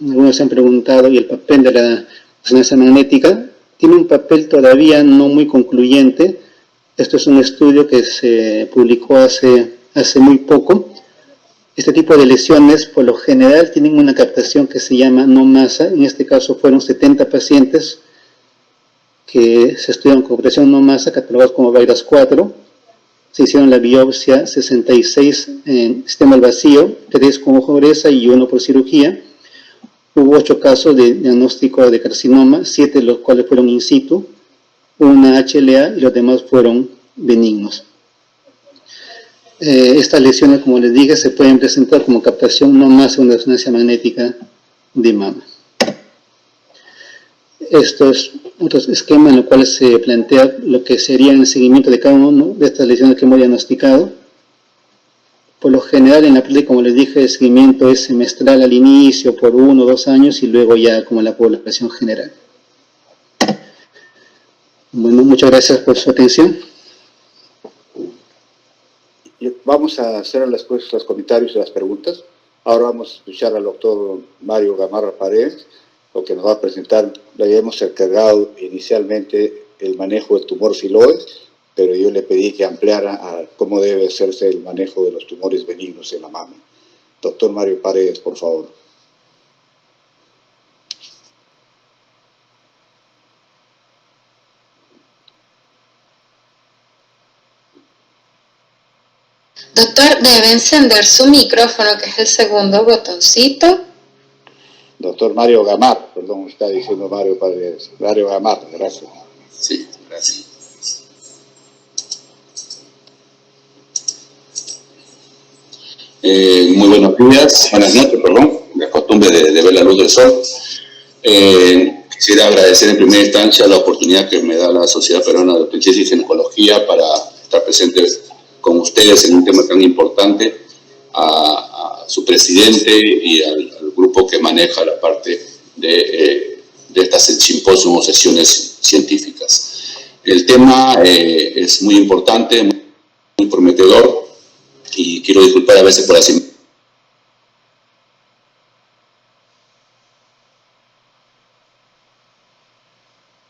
algunos se han preguntado, y el papel de la resonancia magnética tiene un papel todavía no muy concluyente. Esto es un estudio que se publicó hace muy poco. Este tipo de lesiones, por lo general, tienen una captación que se llama no masa. En este caso fueron 70 pacientes que se estudiaron con operación no masa, catalogados como VIRAS 4. Se hicieron la biopsia 66 en sistema al vacío, 3 con ojo gruesa y 1 por cirugía. Hubo 8 casos de diagnóstico de carcinoma, 7 de los cuales fueron in situ, una HLA y los demás fueron benignos. Estas lesiones, como les dije, se pueden presentar como captación no masa de una resonancia magnética de mama. Esto es otro esquema en el cual se plantea lo que sería el seguimiento de cada una de estas lesiones que hemos diagnosticado. Por lo general, en la práctica, como les dije, el seguimiento es semestral al inicio, por 1 o 2 años, y luego ya como la población general. Bueno, muchas gracias por su atención. Vamos a hacer los comentarios y las preguntas. Ahora vamos a escuchar al doctor Mario Gamarra Paredes, lo que nos va a presentar. Le habíamos encargado inicialmente el manejo del tumor filoides, pero yo le pedí que ampliara a cómo debe hacerse el manejo de los tumores benignos en la mama. Doctor Mario Paredes, por favor. Doctor, debe encender su micrófono, que es el segundo botoncito. Doctor Mario Gamar, perdón, está diciendo Mario Paredes. Mario Gamar, gracias. Sí, gracias. Muy buenos días, buenas noches, perdón, la costumbre de ver la luz del sol. Quisiera agradecer en primera instancia la oportunidad que me da la Sociedad Peruana de Obstetricia y Ginecología para estar presente con ustedes en un tema tan importante, a su presidente y al grupo que maneja la parte de estas simposios o sesiones científicas. El tema es muy importante, muy prometedor, y quiero disculpar a veces por así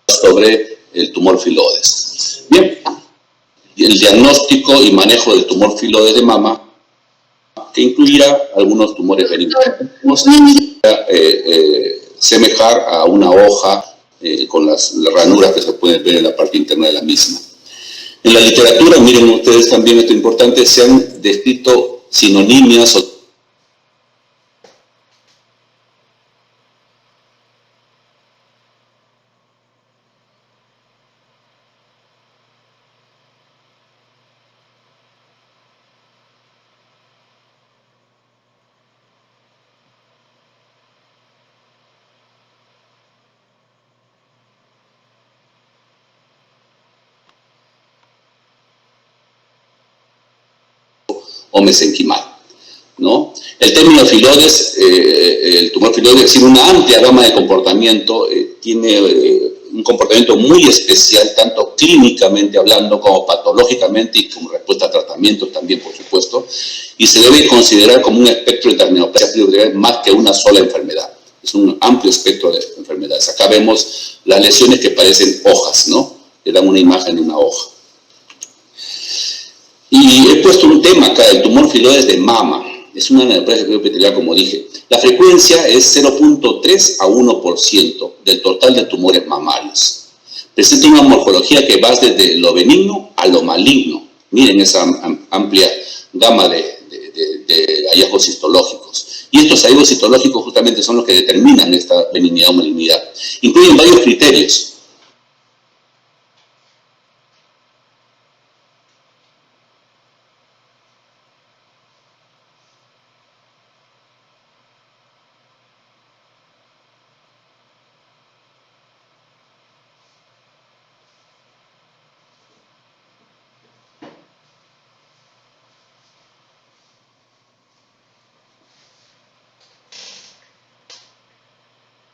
sobre el tumor filoides. Bien, el diagnóstico y manejo del tumor filoides de mama, que incluirá algunos tumores benignos, semejar a una hoja con las ranuras que se pueden ver en la parte interna de la misma. En la literatura, miren ustedes también esto importante, se han descrito sinonimias o o mesenquimal, ¿no? El término filoides, el tumor filoides, tiene una amplia gama de comportamiento, tiene un comportamiento muy especial, tanto clínicamente hablando como patológicamente y como respuesta a tratamientos también, por supuesto, y se debe considerar como un espectro de terminoplastia más que una sola enfermedad. Es un amplio espectro de enfermedades. Acá vemos las lesiones que parecen hojas, ¿no? Le dan una imagen de una hoja. Y he puesto un tema acá, el tumor filoides de mama. Es una neoplasia epitelial, como dije. La frecuencia es 0.3 a 1% del total de tumores mamarios. Presenta una morfología que va desde lo benigno a lo maligno. Miren esa amplia gama de hallazgos histológicos. Y estos hallazgos histológicos justamente son los que determinan esta benignidad o malignidad. Incluyen varios criterios.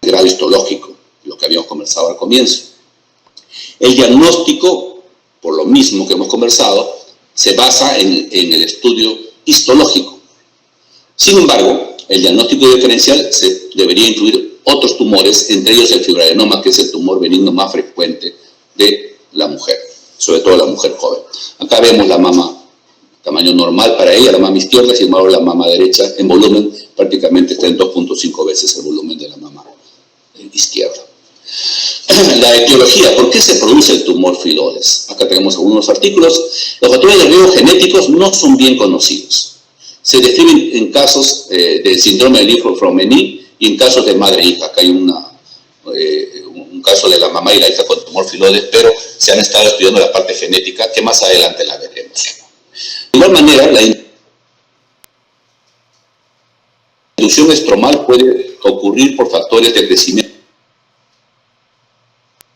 Grado histológico, lo que habíamos conversado al comienzo. El diagnóstico, por lo mismo que hemos conversado, se basa en el estudio histológico. Sin embargo, el diagnóstico diferencial debería incluir otros tumores, entre ellos el fibroadenoma, que es el tumor benigno más frecuente de la mujer, sobre todo la mujer joven. Acá vemos la mama, tamaño normal para ella, la mama izquierda, sin embargo la mama derecha en volumen prácticamente está en 2.5 veces el volumen de la mama izquierda. La etiología, ¿por qué se produce el tumor filoides? Acá tenemos algunos artículos. Los factores de riesgo genéticos no son bien conocidos. Se describen en casos del síndrome de Li-Fraumeni y en casos de madre-hija. Acá hay un caso de la mamá y la hija con tumor filoides, pero se han estado estudiando la parte genética, que más adelante la veremos. De igual manera, la inducción estromal puede ocurrir por factores de crecimiento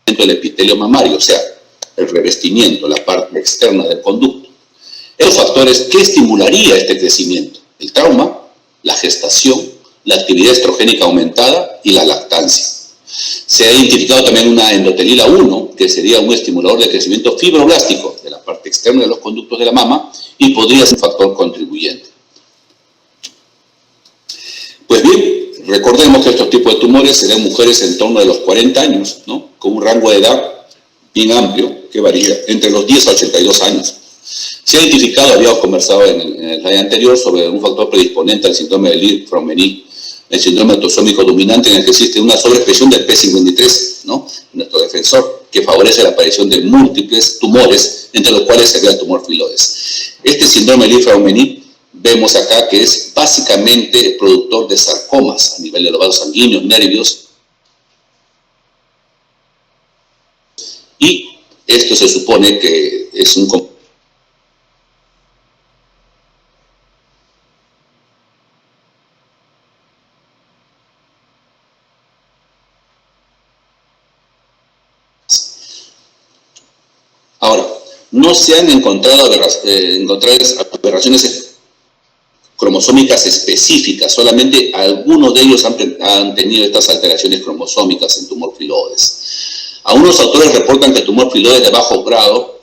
del epitelio mamario, o sea, el revestimiento, la parte externa del conducto. Esos factores, ¿qué estimularía este crecimiento? El trauma, la gestación, la actividad estrogénica aumentada y la lactancia. Se ha identificado también una endotelila 1, que sería un estimulador de crecimiento fibroblástico de la parte externa de los conductos de la mama y podría ser un factor contribuyente. Pues bien, recordemos que estos tipos de tumores se dan en mujeres en torno de los 40 años, ¿no? Con un rango de edad bien amplio que varía entre los 10 a 82 años. Se ha identificado, habíamos conversado en el slide anterior, sobre un factor predisponente al síndrome de Li-Fraumeni, el síndrome autosómico dominante, en el que existe una sobreexpresión del P53, ¿no? Nuestro defensor, que favorece la aparición de múltiples tumores, entre los cuales se ve el tumor filoides. Este síndrome de Li-Fraumeni vemos acá que es básicamente productor de sarcomas a nivel de los vasos sanguíneos, nervios, y esto se supone que es un Ahora, no se han encontrado aberraciones cromosómicas específicas, solamente algunos de ellos han tenido estas alteraciones cromosómicas en tumor filoides. Algunos autores reportan que el tumor filoides de bajo grado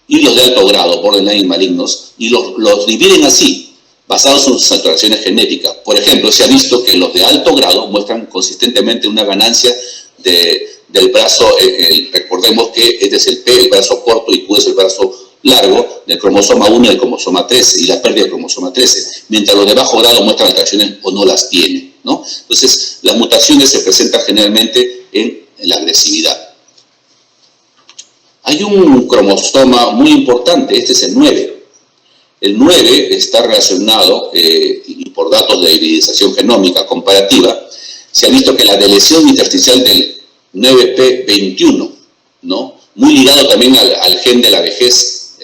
y los de alto grado, borderline malignos, y los dividen así, basados en sus alteraciones genéticas. Por ejemplo, se ha visto que los de alto grado muestran consistentemente una ganancia del brazo, recordemos que este es el P, el brazo corto, y Q es el brazo largo del cromosoma 1 y del cromosoma 13, y la pérdida del cromosoma 13, mientras los de bajo grado muestran alteraciones o no las tienen, ¿no? Entonces, las mutaciones se presentan generalmente en la agresividad. Hay un cromosoma muy importante, este es el 9. El 9 está relacionado, y por datos de hibridización genómica comparativa, se ha visto que la deleción intersticial del 9p21, ¿no? Muy ligado también al gen de la vejez,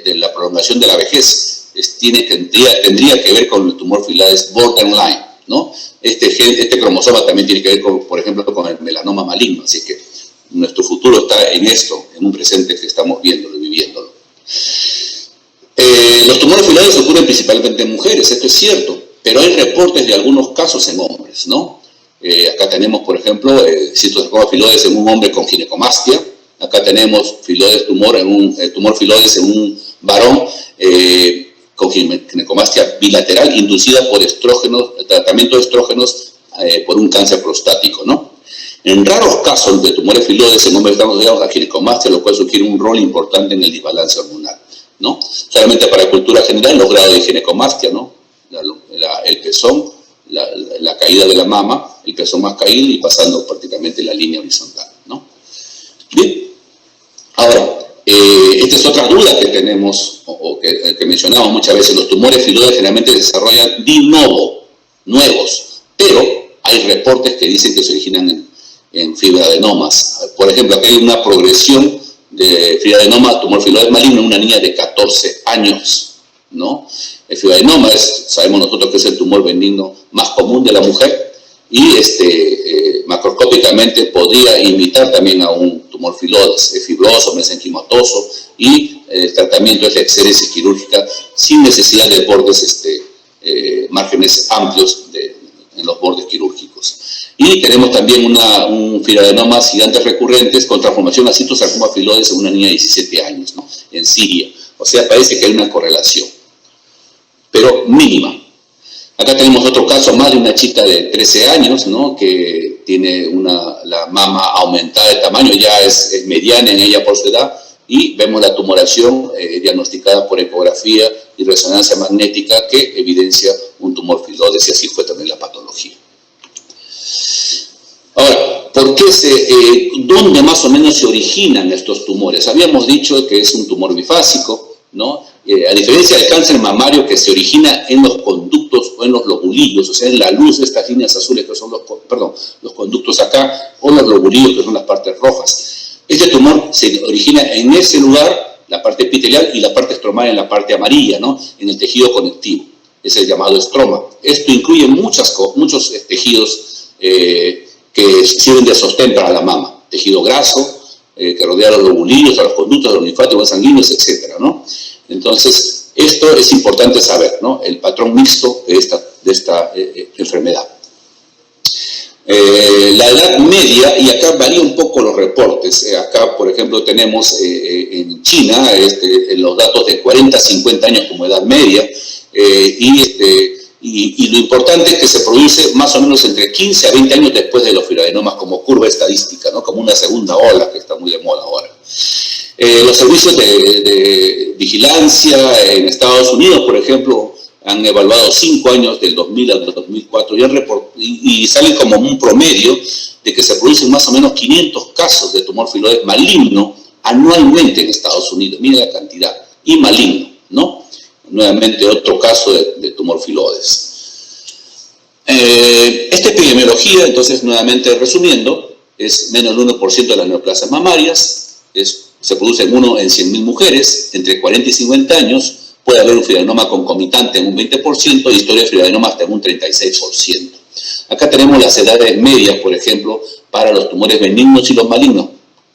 de la prolongación de la vejez, tendría que ver con el tumor filoides borderline, ¿no? Este cromosoma también tiene que ver, por ejemplo, con el melanoma maligno, así que nuestro futuro está en esto, en un presente que estamos viéndolo y viviéndolo. Los tumores filoides filoides ocurren principalmente en mujeres, esto es cierto, pero hay reportes de algunos casos en hombres, ¿no? Acá tenemos, por ejemplo, citosarcoma filoides en un hombre con ginecomastia. Acá tenemos tumor filoides en un varón con ginecomastia bilateral inducida por estrógenos, tratamiento de estrógenos por un cáncer prostático, ¿no? En raros casos de tumores filoides en hombres estamos asociados a ginecomastia, lo cual sugiere un rol importante en el desbalance hormonal, ¿no? Solamente para cultura general, los grados de ginecomastia, ¿no? El pezón, la caída de la mama, el pezón más caído y pasando prácticamente la línea horizontal, ¿no? Bien, ahora, esta es otra duda que tenemos, o que mencionamos muchas veces. Los tumores filoides generalmente se desarrollan de novo, nuevos, pero hay reportes que dicen que se originan en fibroadenomas. Por ejemplo, aquí hay una progresión de fibroadenoma a tumor filoide maligno en una niña de 14 años, ¿no? El fibroadenoma sabemos nosotros que es el tumor benigno más común de la mujer y macroscópicamente podría imitar también a un tumor filoides, fibroso, mesenquimatoso, y el tratamiento es la exéresis quirúrgica sin necesidad de bordes, márgenes amplios en los bordes quirúrgicos. Y tenemos también un fibroadenoma gigantes recurrentes con transformación a citosarcoma filoides en una niña de 17 años, ¿no? En Siria. O sea, parece que hay una correlación, pero mínima. Acá tenemos otro caso más de una chica de 13 años, ¿no? Que tiene la mama aumentada de tamaño, ya es mediana en ella por su edad, y vemos la tumoración diagnosticada por ecografía y resonancia magnética que evidencia un tumor filoides, y así fue también la patología. Ahora, ¿dónde más o menos se originan estos tumores? Habíamos dicho que es un tumor bifásico, ¿no? A diferencia del cáncer mamario que se origina en los conductos o en los lobulillos, o sea, en la luz de estas líneas azules que son los conductos acá, o los lobulillos que son las partes rojas. Este tumor se origina en ese lugar, la parte epitelial, y la parte estromal en la parte amarilla, ¿no? En el tejido conectivo. Es el llamado estroma. Esto incluye muchos tejidos que sirven de sostén para la mama. Tejido graso, que rodea los lobulillos, a los conductos, a los linfáticos sanguíneos, etc., ¿no? Entonces, esto es importante saber, ¿no? El patrón mixto de esta enfermedad. La edad media, y acá varía un poco los reportes. Acá, por ejemplo, tenemos en China los datos de 40 a 50 años como edad media, y lo importante es que se produce más o menos entre 15 a 20 años después de los fibroadenomas como curva estadística, ¿no? Como una segunda ola que está muy de moda ahora. Los servicios de vigilancia en Estados Unidos, por ejemplo, han evaluado 5 años del 2000 al 2004 y salen como un promedio de que se producen más o menos 500 casos de tumor filoides maligno anualmente en Estados Unidos. Mira la cantidad. Y maligno, ¿no? Nuevamente otro caso de tumor filoides. Esta epidemiología, entonces, nuevamente resumiendo, es menos del 1% de las neoplasias mamarias, se produce en 1 en 100.000 mujeres, entre 40 y 50 años, puede haber un fibroadenoma concomitante en un 20% y historia de fibroadenoma hasta en un 36%. Acá tenemos las edades medias, por ejemplo, para los tumores benignos y los malignos,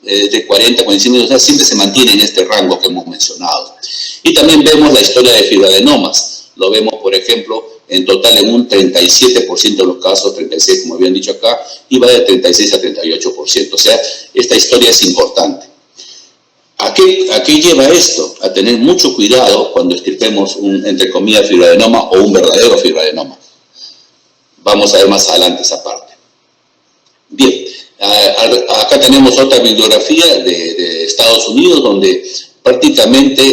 de 40 a 45 años, o sea, siempre se mantiene en este rango que hemos mencionado. Y también vemos la historia de fibroadenomas. Lo vemos, por ejemplo, en total en un 37% de los casos, 36% como habían dicho acá, y va de 36 a 38%. O sea, esta historia es importante. ¿A qué lleva esto? A tener mucho cuidado cuando estirpemos un, entre comillas, fibroadenoma o un verdadero fibroadenoma. Vamos a ver más adelante esa parte. Bien, acá tenemos otra bibliografía de Estados Unidos donde prácticamente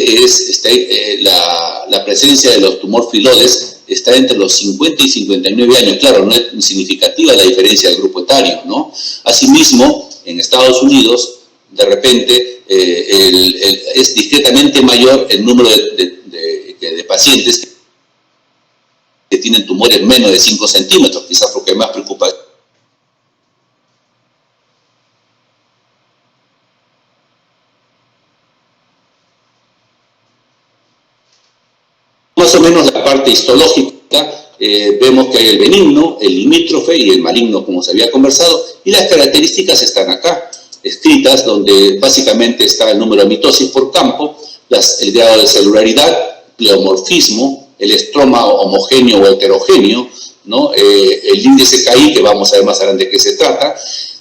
la presencia de los tumores filoides está entre los 50 y 59 años. Claro, no es significativa la diferencia del grupo etario, ¿no? Asimismo, en Estados Unidos, de repente, es discretamente mayor el número de pacientes que tienen tumores menos de 5 centímetros, quizás porque más preocupa. Más o menos la parte histológica, vemos que hay el benigno, el limítrofe y el maligno, como se había conversado, y las características están acá, escritas, donde básicamente está el número de mitosis por campo, el grado de celularidad, pleomorfismo, el estroma homogéneo o heterogéneo, ¿no? El índice KI, que vamos a ver más adelante de qué se trata,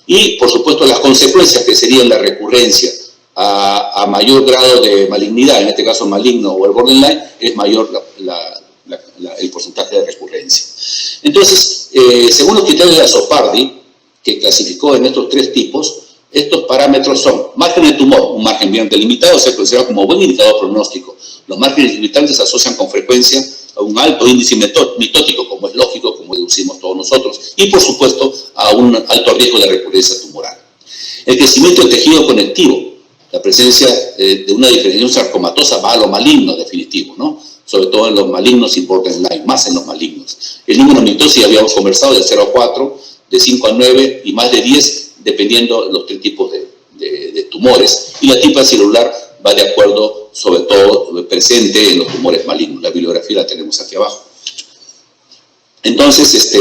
y por supuesto las consecuencias que serían la recurrencia a mayor grado de malignidad, en este caso maligno o el borderline, es mayor el porcentaje de recurrencia. Entonces, según los criterios de Azzopardi, que clasificó en estos tres tipos, estos parámetros son margen de tumor, un margen bien delimitado, se considera como buen indicador pronóstico. Los márgenes limitantes se asocian con frecuencia a un alto índice mitótico, como es lógico, como deducimos todos nosotros, y por supuesto a un alto riesgo de recurrencia tumoral. El crecimiento del tejido conectivo, la presencia de una diferenciación sarcomatosa va a lo maligno definitivo, ¿no? Sobre todo en los malignos y borderline, más en los malignos. El número de mitosis, habíamos conversado, de 0 a 4, de 5 a 9 y más de 10, dependiendo de los tres tipos de tumores. Y la tipa celular va de acuerdo, sobre todo, presente en los tumores malignos. La bibliografía la tenemos aquí abajo. Entonces, esta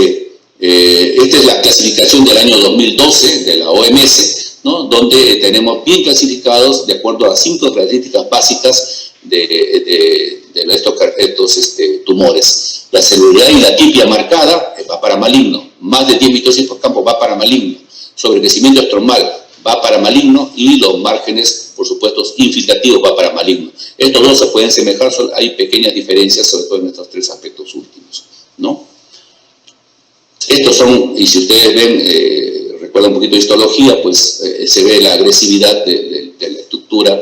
es la clasificación del año 2012 de la OMS, ¿no? Donde tenemos bien clasificados de acuerdo a 5 características básicas de estos tumores. La celularidad y la tipia marcada va para maligno, más de 10 mitosis por campo va para maligno, sobrecrecimiento estromal va para maligno y los márgenes, por supuesto, infiltrativos va para maligno. Estos dos se pueden semejar, hay pequeñas diferencias, sobre todo en estos tres aspectos últimos, ¿no? Estos son, y si ustedes ven, recuerdan un poquito de histología, pues se ve la agresividad de la estructura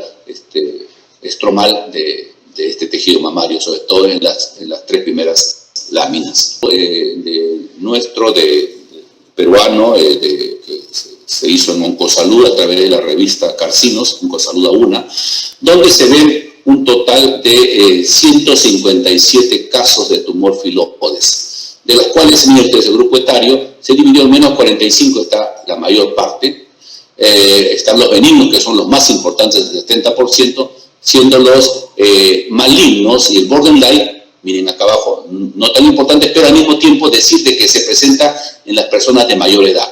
estromal de este tejido mamario, sobre todo en las tres primeras láminas. Peruano, que se hizo en Oncosalud a través de la revista Carcinos, Oncosalud A1, donde se ven un total de 157 casos de tumor filópodes, de los cuales en el grupo etario se dividió en menos 45, está la mayor parte. Están los benignos, que son los más importantes, del 70%, siendo los malignos y el borderline, miren acá abajo, no tan importantes, pero al mismo tiempo decirte que se presenta en las personas de mayor edad.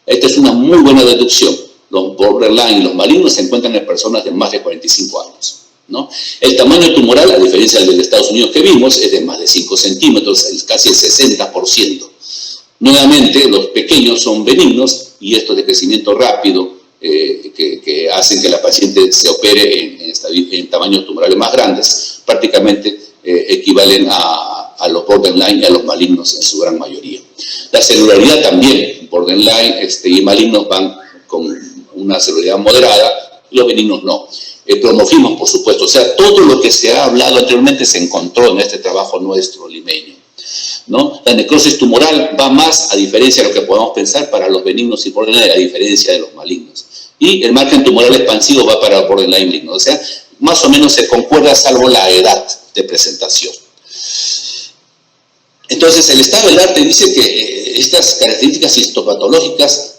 Esta es una muy buena deducción. Los borderline y los malignos se encuentran en personas de más de 45 años, ¿no? El tamaño tumoral, a diferencia del de Estados Unidos que vimos, es de más de 5 centímetros, es casi el 60%. Nuevamente, los pequeños son benignos y estos de crecimiento rápido que hacen que la paciente se opere en tamaños tumorales más grandes, prácticamente equivalen a los borderline y a los malignos en su gran mayoría. La celularidad también, borderline y malignos van con una celularidad moderada, y los benignos no. Pleomorfismo, por supuesto, o sea, todo lo que se ha hablado anteriormente se encontró en este trabajo nuestro limeño, ¿no? La necrosis tumoral va más, a diferencia de lo que podamos pensar, para los benignos y borderline, a diferencia de los malignos. Y el margen tumoral expansivo va para el borderline maligno, o sea, más o menos se concuerda salvo la edad de presentación. Entonces, el estado del arte dice que estas características histopatológicas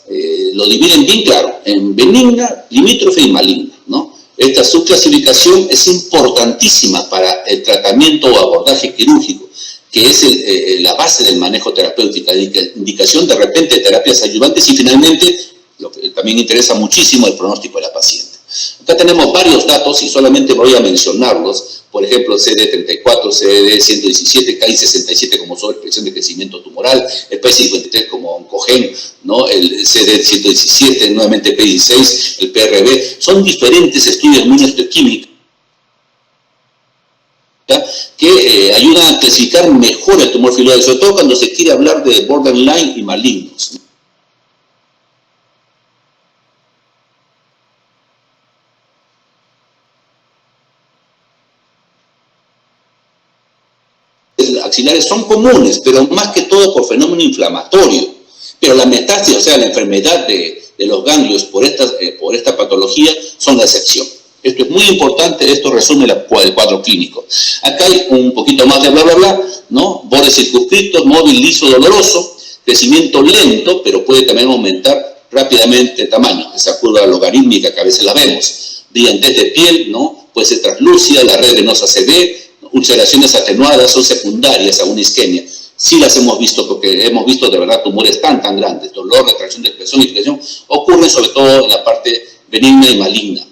lo dividen bien claro en benigna, limítrofe y maligna, ¿no? Esta subclasificación es importantísima para el tratamiento o abordaje quirúrgico, que es la base del manejo terapéutico, la indicación de repente de terapias ayudantes y finalmente, lo que también interesa muchísimo, el pronóstico de la paciente. Acá tenemos varios datos y solamente voy a mencionarlos. Por ejemplo, CD34, CD117, KI67 como sobreexpresión de crecimiento tumoral, el P53 como oncogen, ¿no? El CD117, nuevamente P16, el PRB. Son diferentes estudios inmunohistoquímicos que ayudan a clasificar mejor el tumor filoide, sobre todo cuando se quiere hablar de borderline y malignos. Axilares son comunes, pero más que todo por fenómeno inflamatorio. Pero la metástasis, o sea, la enfermedad de los ganglios por esta patología, son la excepción. Esto es muy importante, esto resume el cuadro clínico. Acá hay un poquito más de bla, bla, bla, ¿no? Bordes circunscritos, móvil, liso, doloroso, crecimiento lento, pero puede también aumentar rápidamente el tamaño. Esa curva logarítmica que a veces la vemos. Brillantez de piel, ¿no? Puede ser translúcida, la red venosa se ve, ulceraciones atenuadas son secundarias a una isquemia. Sí las hemos visto, porque hemos visto de verdad tumores tan grandes. Dolor, retracción de expresión y infección ocurren sobre todo en la parte benigna y maligna.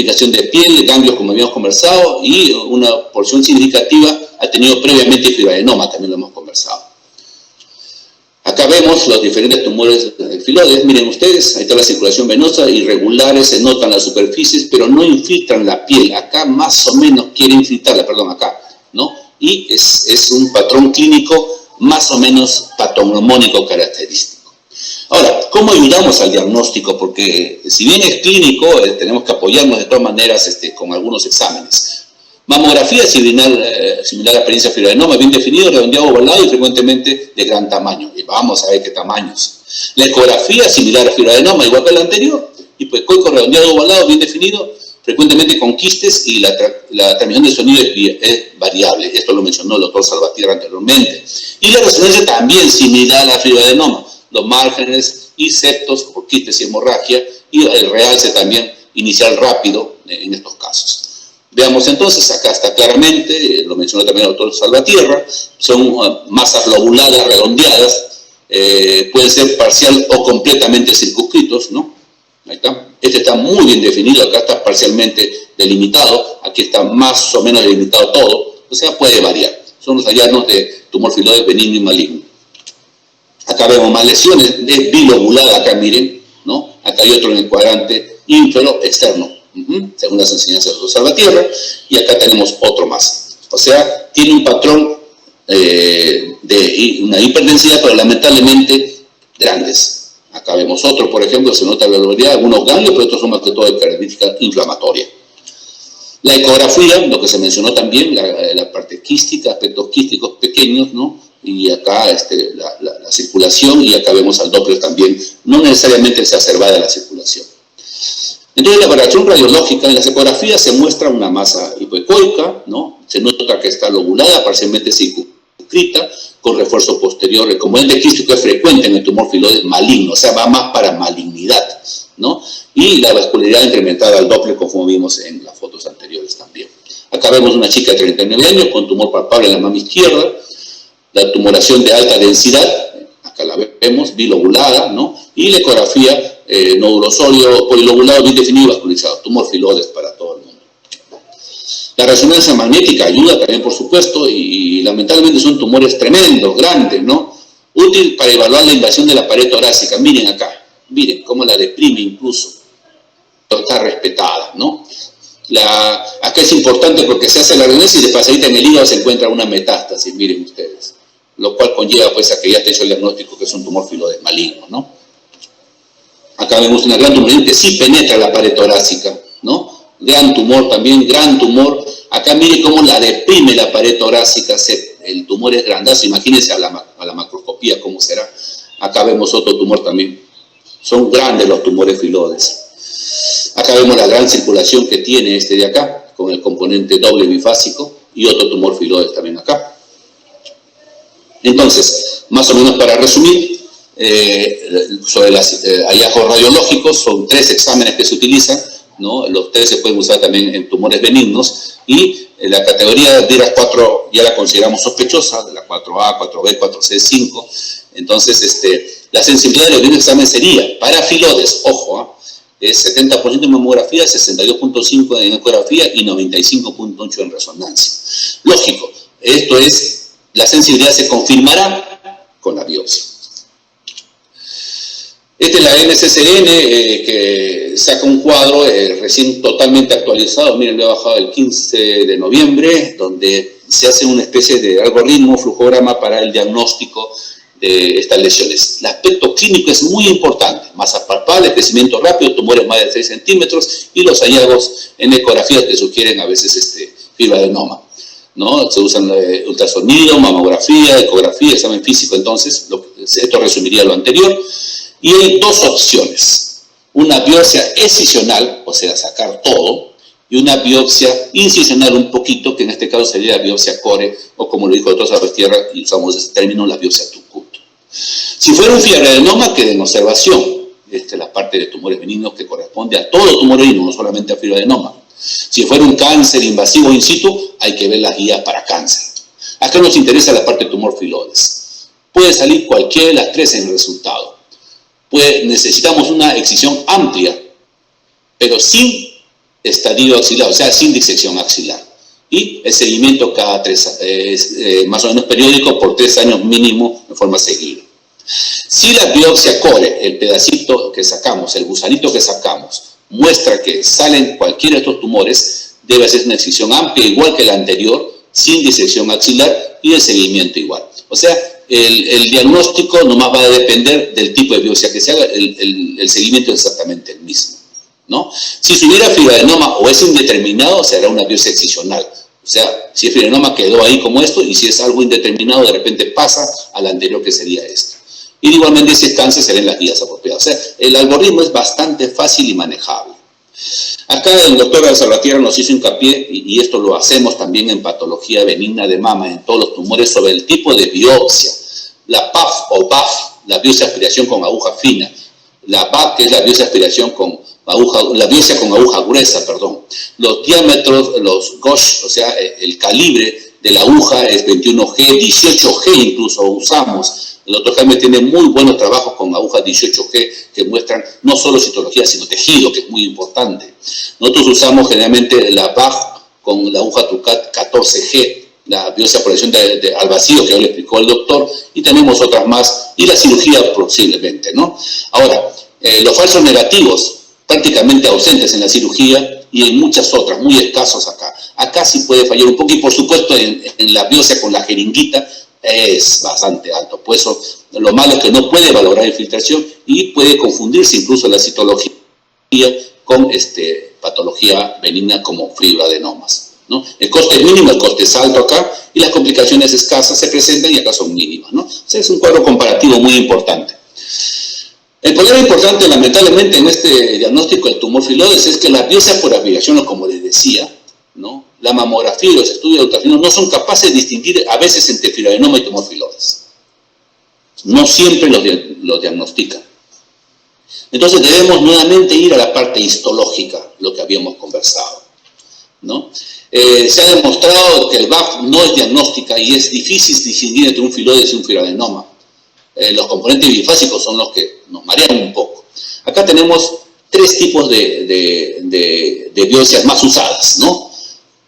fijación de piel, ganglios como habíamos conversado, y una porción significativa ha tenido previamente fibroadenoma, también lo hemos conversado. Acá vemos los diferentes tumores filoides, miren ustedes, ahí está la circulación venosa, irregulares, se notan las superficies, pero no infiltran la piel. Acá más o menos quiere infiltrarla, perdón, acá, ¿no? Y es un patrón clínico más o menos patognomónico característico. Ahora, ¿cómo ayudamos al diagnóstico? Porque si bien es clínico, tenemos que apoyarnos de todas maneras con algunos exámenes. Mamografía similar a la experiencia fibroadenoma, bien definido, redondeado, ovalado y frecuentemente de gran tamaño. Y vamos a ver qué tamaños. La ecografía similar a fibroadenoma, igual que la anterior, hipoecoico, redondeado, ovalado, bien definido, frecuentemente con quistes, y la transmisión de sonido es variable. Esto lo mencionó el doctor Salvatierra anteriormente. Y la resonancia también similar a la fibroadenoma, los márgenes y septos por quistes y hemorragia, y el realce también inicial rápido en estos casos. Veamos entonces, acá está claramente, lo mencionó también el doctor Salvatierra, son masas lobuladas redondeadas, pueden ser parcial o completamente circunscritos, ¿no? Ahí está. Este está muy bien definido, acá está parcialmente delimitado, aquí está más o menos delimitado todo, o sea, puede variar. Son los hallazgos de tumor filoide benigno y maligno. Acá vemos más lesiones, es bilobulada, acá miren, ¿no? Acá hay otro en el cuadrante ínfero externo. Según las enseñanzas del doctor Salvatierra, y acá tenemos otro más. O sea, tiene un patrón de una hiperdensidad, pero lamentablemente grandes. Acá vemos otro, por ejemplo, se nota la globalidad, algunos ganglios, pero estos son más que todo de característica inflamatoria. La ecografía, lo que se mencionó también, la parte quística, aspectos quísticos pequeños, ¿no? Y acá la circulación, y acá vemos al Doppler también, no necesariamente exacerbada la circulación. Entonces, la valoración radiológica en las ecografías se muestra una masa hipoecoica, ¿no? Se nota que está lobulada, parcialmente circunscrita, con refuerzo posterior. El componente quístico es frecuente en el tumor filoide maligno, o sea, va más para malignidad, ¿no? Y la vascularidad incrementada al Doppler, como vimos en las fotos anteriores también. Acá vemos una chica de 39 años con tumor palpable en la mama izquierda, la tumoración de alta densidad, acá la vemos, bilobulada, ¿no? Y la ecografía, nódulo sólido, polilobulado, bien definido y vascularizado, tumor filoides para todo el mundo. La resonancia magnética ayuda también, por supuesto, y lamentablemente son tumores tremendos, grandes, ¿no? Útil para evaluar la invasión de la pared torácica. Miren acá, miren cómo la deprime incluso, está respetada, ¿no? Acá es importante porque se hace la resonancia y de pasadita en el hígado se encuentra una metástasis, miren ustedes, lo cual conlleva pues a que ya esté hecho el diagnóstico que es un tumor filoide maligno, ¿no? Acá vemos una gran tumor que sí penetra la pared torácica, ¿no? Gran tumor también, gran tumor. Acá mire cómo la deprime la pared torácica, el tumor es grandazo, imagínense a la macroscopía cómo será. Acá vemos otro tumor también. Son grandes los tumores filoides. Acá vemos la gran circulación que tiene este de acá, con el componente doble bifásico, y otro tumor filoide también acá. Entonces, más o menos para resumir, sobre los hallazgos radiológicos, son 3 exámenes que se utilizan, ¿no? Los 3 se pueden usar también en tumores benignos, y la categoría de las 4 ya la consideramos sospechosa, de la 4A, 4B, 4C, 5. Entonces, la sensibilidad de los examen sería para filoides, ojo, es 70% en mamografía, 62.5 en ecografía y 95.8 en resonancia. Lógico, esto es, la sensibilidad se confirmará con la biopsia. Esta es la NCCN, que saca un cuadro recién totalmente actualizado, miren, lo he bajado el 15 de noviembre, donde se hace una especie de algoritmo, flujograma para el diagnóstico de estas lesiones. El aspecto clínico es muy importante, masa palpable, crecimiento rápido, tumores más de 6 centímetros, y los hallazgos en ecografías que sugieren a veces fibroadenoma, ¿no? Se usan ultrasonido, mamografía, ecografía, examen físico. Entonces, esto resumiría lo anterior. Y hay 2 opciones, una biopsia excisional, o sea, sacar todo, y una biopsia incisional un poquito, que en este caso sería la biopsia core, o como lo dijo el doctor Salvatierra, y usamos ese término, la biopsia Tucut. Si fuera un fibroadenoma, queda en observación. Esta es la parte de tumores benignos que corresponde a todo tumor benigno, no solamente a fibroadenoma. Si fuera un cáncer invasivo in situ, hay que ver las guías para cáncer. Acá nos interesa la parte de tumor filoides. Puede salir cualquiera de las 3 en el resultado. Necesitamos una excisión amplia, pero sin estadio axilar, o sea, sin disección axilar. Y el seguimiento cada más o menos periódico por 3 años mínimo en forma seguida. Si la biopsia core, el pedacito que sacamos, el gusanito que sacamos, muestra que salen cualquiera de estos tumores, debe hacerse una excisión amplia, igual que la anterior, sin disección axilar y el seguimiento igual. O sea, el diagnóstico nomás va a depender del tipo de biopsia que se haga, el seguimiento es exactamente el mismo, ¿no? Si se hubiera fibroadenoma o es indeterminado, se hará una biopsia excisional. O sea, si es fibroadenoma quedó ahí como esto, y si es algo indeterminado, de repente pasa al anterior que sería esto. Y igualmente si es cáncer, serán las guías apropiadas. O sea, el algoritmo es bastante fácil y manejable. Acá el doctor Salvatierra nos hizo hincapié, y esto lo hacemos también en patología benigna de mama, en todos los tumores, sobre el tipo de biopsia. La PAF o BAF, la biopsia de aspiración con aguja fina. La BAC, que es la biopsia de aspiración con aguja, la biopsia con aguja gruesa, perdón. Los diámetros, los gauge, o sea, el calibre de la aguja es 21G, 18G incluso usamos. El doctor Jaime tiene muy buenos trabajos con agujas 18G que muestran no solo citología, sino tejido, que es muy importante. Nosotros usamos generalmente la BAF con la aguja Trucat 14G, la biopsia por lesión al vacío, que ya le explicó el doctor, y tenemos otras más, y la cirugía posiblemente, ¿no? Ahora, los falsos negativos, prácticamente ausentes en la cirugía y en muchas otras, muy escasos acá. Acá sí puede fallar un poco, y por supuesto en la biopsia con la jeringuita, es bastante alto. Pues eso, lo malo es que no puede valorar infiltración y puede confundirse incluso la citología con patología benigna como fibroadenomas, ¿no? El coste es mínimo, el coste es alto acá, y las complicaciones escasas se presentan y acá son mínimas, ¿no? O sea, es un cuadro comparativo muy importante. El problema importante, lamentablemente, en este diagnóstico del tumor filoides es que las biopsias por aspiración, como les decía, ¿no? La mamografía y los estudios de ultrasonido no son capaces de distinguir a veces entre fibroadenoma y tumor filoides. No siempre los diagnostican. Entonces debemos nuevamente ir a la parte histológica, lo que habíamos conversado, ¿no? Se ha demostrado que el BAF no es diagnóstica y es difícil distinguir entre un filoides y un fibroadenoma. Los componentes bifásicos son los que nos marean un poco. Acá tenemos 3 tipos de biopsias más usadas, ¿no?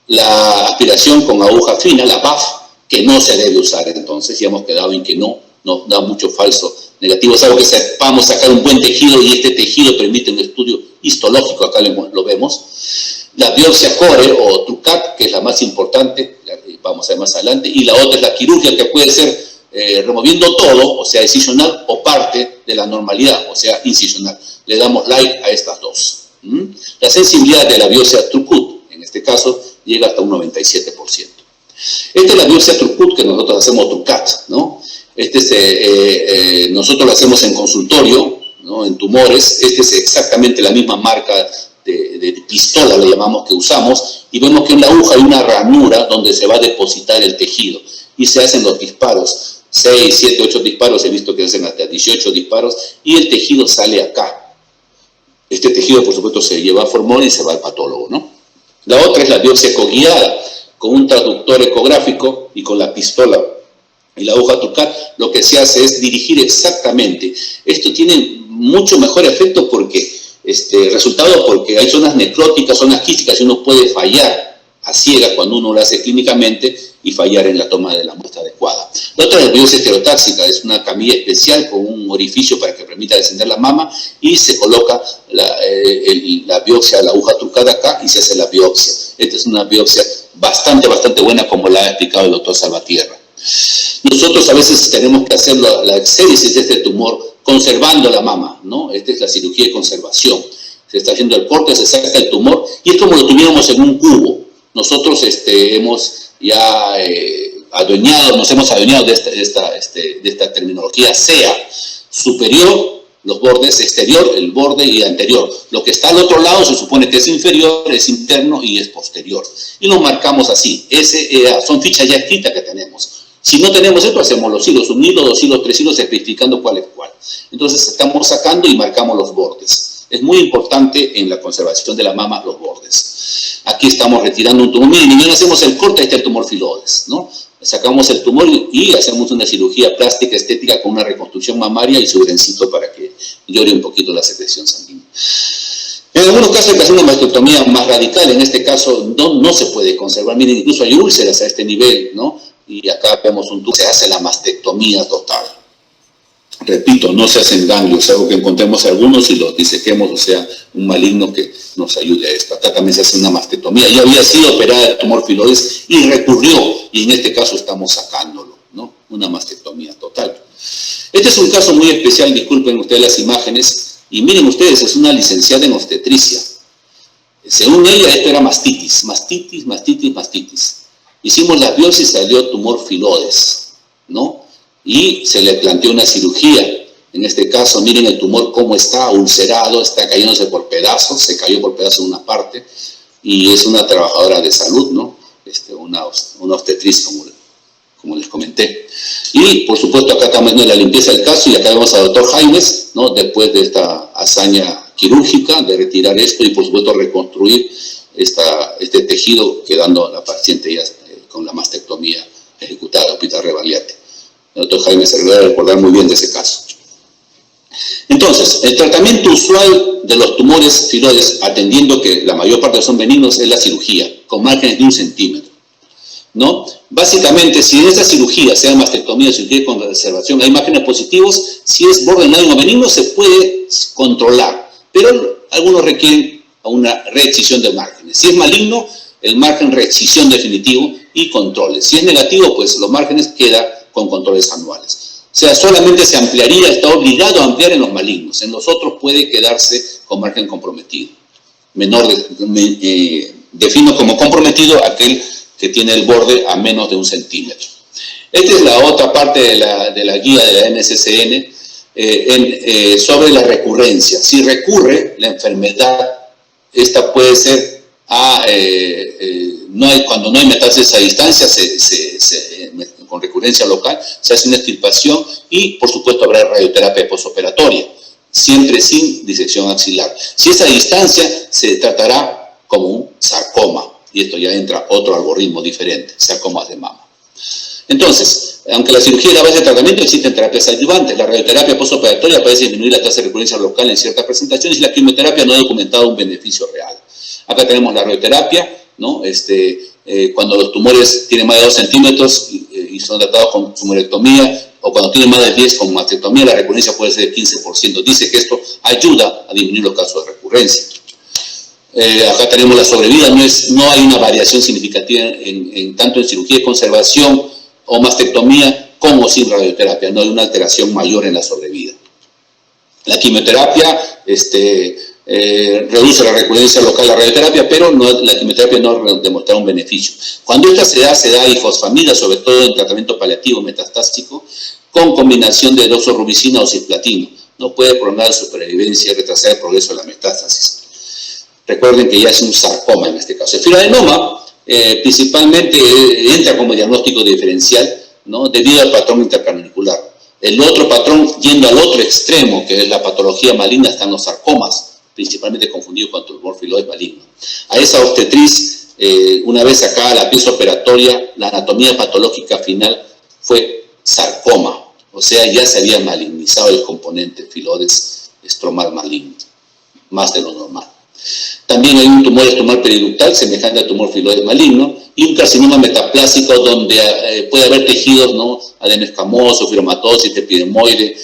La aspiración con aguja fina, la BAF, que no se debe usar entonces, ya hemos quedado en que no da mucho falso negativo, salvo que sepamos sacar un buen tejido y este tejido permite un estudio histológico, acá lo vemos. La biopsia core o Trucat, que es la más importante, vamos a ver más adelante, y la otra es la quirúrgica, que puede ser removiendo todo, o sea, excisional, o parte de la normalidad, o sea, incisional. Le damos like a estas dos. La sensibilidad de la biopsia Trucut, en este caso, llega hasta un 97%. Esta es la biopsia Trucut que nosotros hacemos Trucat, ¿no? Nosotros lo hacemos en consultorio, ¿no? En tumores. Es exactamente la misma marca de pistola, le llamamos, que usamos, y vemos que en la aguja hay una ranura donde se va a depositar el tejido, y se hacen los disparos. 6, 7, 8 disparos, he visto que hacen hasta 18 disparos, y el tejido sale acá. Este tejido, por supuesto, se lleva a formol y se va al patólogo, ¿no? La otra es la biopsia coguiada, con un traductor ecográfico y con la pistola y la aguja Trucat. Lo que se hace es dirigir exactamente. Esto tiene mucho mejor efecto porque, resultado porque hay zonas necróticas, zonas quísticas, y uno puede fallar a ciegas cuando uno lo hace clínicamente y fallar en la toma de la muestra adecuada. La otra es la biopsia estereotáxica, es una camilla especial con un orificio para que permita descender la mama, y se coloca la biopsia de la aguja trucada acá y se hace la biopsia. Esta es una biopsia bastante buena, como la ha explicado el doctor Salvatierra. Nosotros a veces tenemos que hacer la exéresis de este tumor conservando la mama, ¿no? Esta es la cirugía de conservación. Se está haciendo el corte, se saca el tumor y es como lo tuviéramos en un cubo. Nosotros hemos ya nos hemos adueñado de esta terminología SEA, superior, los bordes, exterior, el borde, y anterior. Lo que está al otro lado se supone que es inferior, es interno y es posterior. Y lo marcamos así, SEA, son fichas ya escritas que tenemos. Si no tenemos esto, hacemos los hilos, 1 hilo, 2 hilos, 3 hilos, especificando cuál es cuál. Entonces estamos sacando y marcamos los bordes. Es muy importante en la conservación de la mama los bordes. Aquí estamos retirando un tumor. Miren, y hacemos el corte de este tumor filoides, ¿no? Sacamos el tumor y hacemos una cirugía plástica estética con una reconstrucción mamaria y su grencito para que llore un poquito la secreción sanguínea. En algunos casos hay que hacer una mastectomía más radical, en este caso no se puede conservar. Miren, incluso hay úlceras a este nivel, ¿no? Y acá vemos un tubo, se hace la mastectomía total. Repito, no se hacen ganglios, es algo que encontremos algunos y los disequemos, o sea, un maligno que nos ayude a esto. Acá también se hace una mastectomía. Ya había sido operada de tumor filoides y recurrió, y en este caso estamos sacándolo, ¿no? Una mastectomía total. Este es un caso muy especial, disculpen ustedes las imágenes, y miren ustedes, es una licenciada en obstetricia. Según ella, esto era mastitis. Hicimos la biopsia y salió tumor filoides, ¿no? Y se le planteó una cirugía. En este caso, miren el tumor cómo está ulcerado, está cayéndose por pedazos, se cayó por pedazos en una parte, y es una trabajadora de salud, ¿no? Una obstetriz, como les comenté. Y, por supuesto, acá estamos viendo la limpieza del caso, y acá vemos al doctor Jaimes, ¿no? Después de esta hazaña quirúrgica, de retirar esto y, por supuesto, reconstruir este tejido, quedando la paciente ya con la mastectomía ejecutada, Hospital Rebagliati. El doctor Jaime se debe recordar muy bien de ese caso. Entonces, el tratamiento usual de los tumores filoides, atendiendo que la mayor parte son benignos, es la cirugía, con márgenes de 1 centímetro, ¿no? Básicamente, si en esta cirugía, sea mastectomía o cirugía con reservación, hay márgenes positivos, si es borderline o benigno, se puede controlar, pero algunos requieren una reexcisión de márgenes. Si es maligno, el margen reexcisión definitivo y controles. Si es negativo, pues los márgenes quedan con controles anuales. O sea, solamente se ampliaría, está obligado a ampliar en los malignos. En los otros puede quedarse con margen comprometido. Defino como comprometido aquel que tiene el borde a menos de 1 centímetro. Esta es la otra parte de la guía de la NCCN sobre la recurrencia. Si recurre la enfermedad, esta puede ser cuando no hay metástasis a distancia, con recurrencia local, se hace una extirpación y, por supuesto, habrá radioterapia postoperatoria, siempre sin disección axilar. Si es a distancia, se tratará como un sarcoma, y esto ya entra otro algoritmo diferente, sarcomas de mama. Entonces, aunque la cirugía es la base de tratamiento, existen terapias ayudantes. La radioterapia postoperatoria parece disminuir la tasa de recurrencia local en ciertas presentaciones, y la quimioterapia no ha documentado un beneficio real. Acá tenemos la radioterapia, ¿no? Cuando los tumores tienen más de 2 centímetros y son tratados con tumorectomía, o cuando tienen más de 10 con mastectomía, la recurrencia puede ser de 15%. Dice que esto ayuda a disminuir los casos de recurrencia. Acá tenemos la sobrevida, no hay una variación significativa tanto en cirugía de conservación o mastectomía como sin radioterapia, no hay una alteración mayor en la sobrevida. La quimioterapia reduce la recurrencia local de la radioterapia, pero la quimioterapia no ha demostrado un beneficio. Cuando esta se da ifosfamida, sobre todo en tratamiento paliativo metastásico, con combinación de doxorubicina o cisplatino. No puede prolongar la supervivencia y retrasar el progreso de la metástasis. Recuerden que ya es un sarcoma en este caso. El filoadenoma principalmente entra como diagnóstico diferencial, ¿no? Debido al patrón intercanalicular. El otro patrón, yendo al otro extremo, que es la patología maligna, están los sarcomas, principalmente confundido con tumor filoide maligno. A esa obstetriz, una vez sacada la pieza operatoria, la anatomía patológica final fue sarcoma, o sea, ya se había malignizado el componente filoides estromal maligno, más de lo normal. También hay un tumor periductal semejante al tumor filoide maligno y un carcinoma metaplásico donde puede haber tejidos, ¿no? Adeno escamoso, fibromatosis, epidermoide,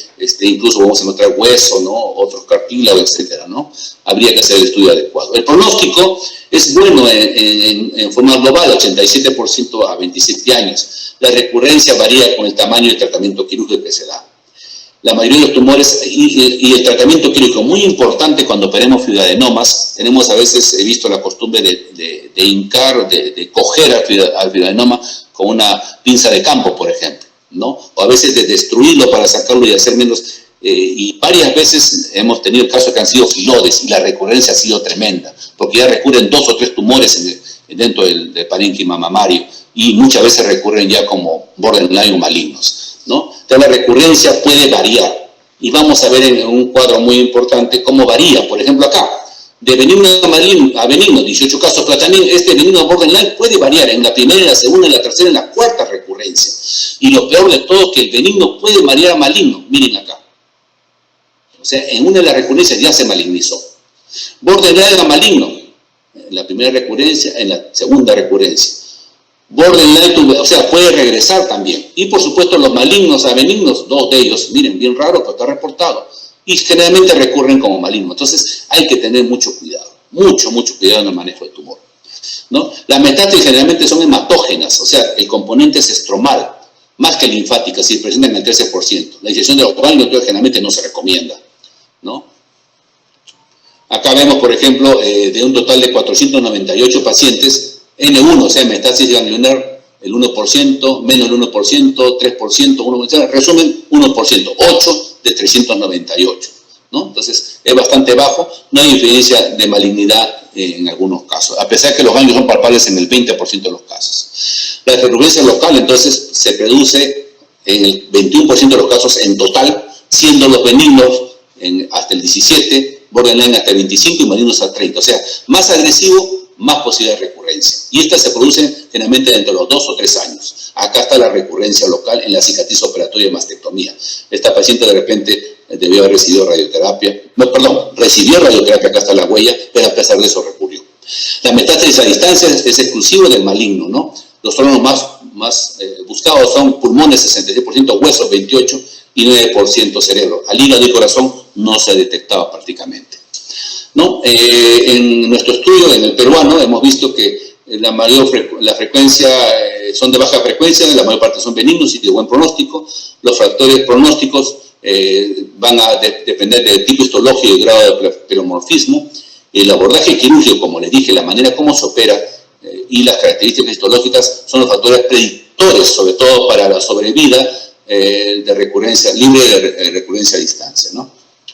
incluso vamos a encontrar hueso, ¿no? Otros cartílagos, etcétera, ¿no? Habría que hacer el estudio adecuado. El pronóstico es bueno en forma global, 87% a 27 años. La recurrencia varía con el tamaño del tratamiento quirúrgico que se da. La mayoría de los tumores y el tratamiento quirúrgico, muy importante cuando operemos fibroadenomas. Tenemos a veces, he visto la costumbre de hincar, de coger al fibroadenoma con una pinza de campo, por ejemplo, ¿no? O a veces de destruirlo para sacarlo y hacer menos. Y varias veces hemos tenido casos que han sido filoides y la recurrencia ha sido tremenda, porque ya recurren 2 o 3 tumores dentro del parénquima mamario y muchas veces recurren ya como borderline o malignos, ¿no? Entonces la recurrencia puede variar y vamos a ver en un cuadro muy importante cómo varía. Por ejemplo, acá, de benigno a benigno, 18 casos platanín, benigno borderline puede variar en la primera, en la segunda, en la tercera, en la cuarta recurrencia. Y lo peor de todo es que el benigno puede variar a maligno. Miren acá. O sea, en una de las recurrencias ya se malignizó. Borderline a maligno, en la primera recurrencia, en la segunda recurrencia. Borderline, o sea, puede regresar también. Y por supuesto los malignos a benignos, 2 de ellos, miren, bien raro, pero está reportado. Y generalmente recurren como malignos. Entonces hay que tener mucho cuidado, mucho cuidado en el manejo del tumor, ¿no? Las metástasis generalmente son hematógenas, o sea, el componente es estromal, más que linfática, si presentan el 13%. La disección de los ganglios generalmente no se recomienda, ¿no? Acá vemos, por ejemplo, de un total de 498 pacientes, N1, o sea, metástasis ganglionar, el 1%, menos el 1%, 3%, 1%, resumen, 1%, 8 de 398, ¿no? Entonces, es bastante bajo, no hay incidencia de malignidad en algunos casos, a pesar que los ganglios son palpables en el 20% de los casos. La recurrencia local, entonces, se produce en el 21% de los casos en total, siendo los benignos hasta el 17%, borderline hasta el 25% y malignos hasta el 30%. O sea, más agresivo, más posibilidad de recurrencia. Y estas se producen generalmente dentro de los 2 o 3 años. Acá está la recurrencia local en la cicatriz operatoria de mastectomía. Esta paciente de repente debió haber recibido radioterapia. No, perdón, recibió radioterapia, acá está la huella, pero a pesar de eso recurrió. La metástasis a distancia es exclusivo del maligno, ¿no? Los órganos más buscados son pulmones, 66%, huesos, 28% y 9% cerebro. Al hígado y corazón no se detectaba prácticamente, ¿no? En nuestro estudio, en el peruano, hemos visto que la frecuencia son de baja frecuencia, la mayor parte son benignos y de buen pronóstico. Los factores pronósticos van a depender del tipo histológico y el grado de pleomorfismo. El abordaje quirúrgico, como les dije, la manera como se opera y las características histológicas son los factores predictores, sobre todo para la sobrevida de recurrencia, libre de recurrencia a distancia, ¿no?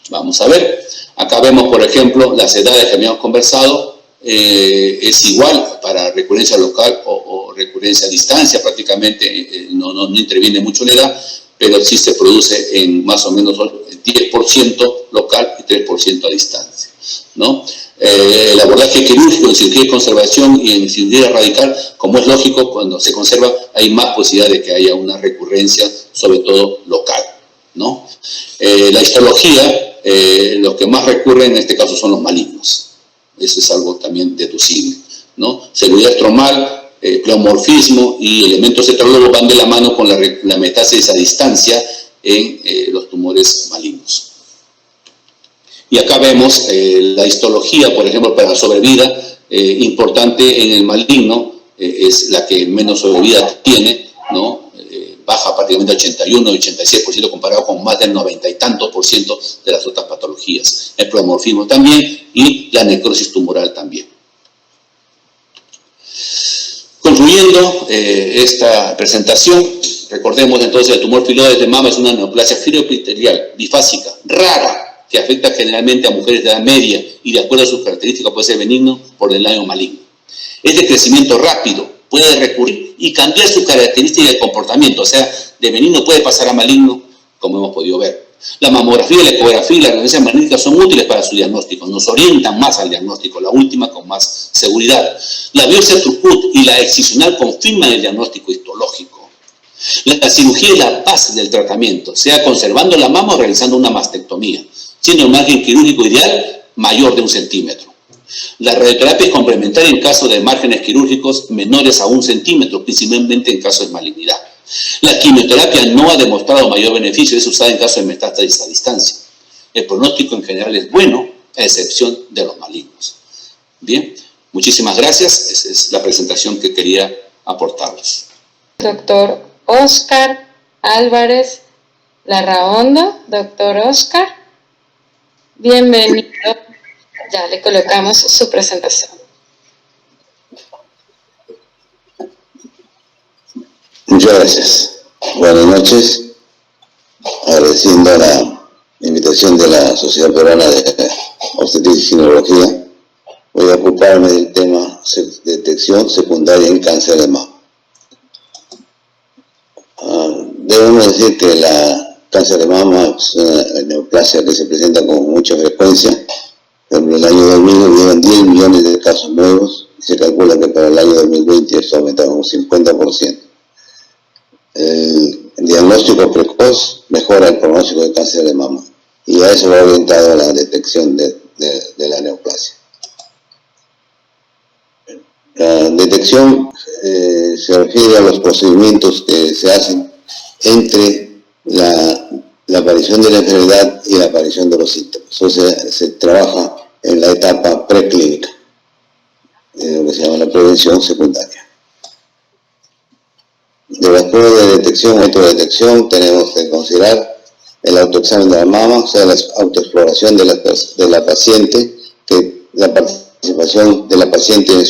Vamos a ver. Acá vemos, por ejemplo, las edades que habíamos conversado. Es igual para recurrencia local o recurrencia a distancia, prácticamente no interviene mucho la edad, pero sí se produce en más o menos 10% local y 3% a distancia, ¿no? El abordaje quirúrgico en cirugía de conservación y en cirugía radical, como es lógico, cuando se conserva hay más posibilidad de que haya una recurrencia, sobre todo local, ¿no? La histología, los que más recurren en este caso son los malignos. Eso es algo también deducible, ¿no? Seguridad estromal, pleomorfismo y elementos heterólogos van de la mano con la metástasis a distancia en los tumores malignos. Y acá vemos la histología, por ejemplo, para la sobrevida, importante en el maligno, es la que menos sobrevida tiene, ¿no? Baja prácticamente 81, 86% comparado con más del 90 y tantos por ciento de las otras patologías. El pleomorfismo también y la necrosis tumoral también. Concluyendo esta presentación, recordemos entonces el tumor filoides de mama es una neoplasia fibroepitelial bifásica rara que afecta generalmente a mujeres de edad media y de acuerdo a sus características puede ser benigno, borderline o maligno. Es de crecimiento rápido, puede recurrir y cambiar sus características de comportamiento, o sea, de benigno puede pasar a maligno, como hemos podido ver. La mamografía, la ecografía y la resonancia magnética son útiles para su diagnóstico, nos orientan más al diagnóstico, la última con más seguridad. La biopsia Trucut y la excisional confirman el diagnóstico histológico. La cirugía es la base del tratamiento, sea conservando la mama o realizando una mastectomía, siendo el margen quirúrgico ideal mayor de 1 centímetro. La radioterapia es complementaria en caso de márgenes quirúrgicos menores a 1 centímetro, principalmente en caso de malignidad. La quimioterapia no ha demostrado mayor beneficio, es usada en caso de metástasis a distancia. El pronóstico en general es bueno, a excepción de los malignos. Bien, muchísimas gracias. Esa es la presentación que quería aportarles. Doctor Oscar Álvarez Larraondo, doctor Oscar, bienvenido. Ya le colocamos su presentación. Muchas gracias. Buenas noches. Agradeciendo la invitación de la Sociedad Peruana de Obstetricia y Ginecología, voy a ocuparme del tema detección secundaria en cáncer de mama. Debemos decir que la cáncer de mama es una neoplasia que se presenta con mucha frecuencia. En el año 2000 hubieron 10 millones de casos nuevos y se calcula que para el año 2020 esto aumentará un 50%. El diagnóstico precoz mejora el pronóstico de cáncer de mama y a eso va orientado a la detección de la neoplasia. La detección se refiere a los procedimientos que se hacen entre la aparición de la enfermedad y la aparición de los síntomas. Eso se trabaja en la etapa preclínica, lo que se llama la prevención secundaria. De las pruebas de detección, método de detección, tenemos que considerar el autoexamen de la mama, o sea, la autoexploración de la paciente, que la participación de la paciente en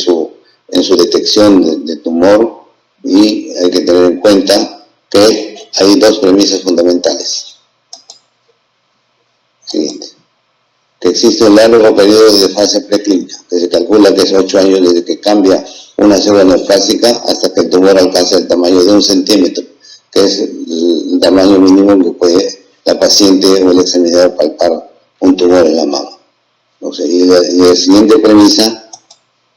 su detección de tumor, y hay que tener en cuenta que hay dos premisas fundamentales. Siguiente. Que existe un largo periodo de fase preclínica, que se calcula que es 8 años desde que cambia una célula neoplásica hasta que el tumor alcanza el tamaño de 1 centímetro, que es el tamaño mínimo que puede la paciente o el examinador palpar un tumor en la mama. O sea, y la siguiente premisa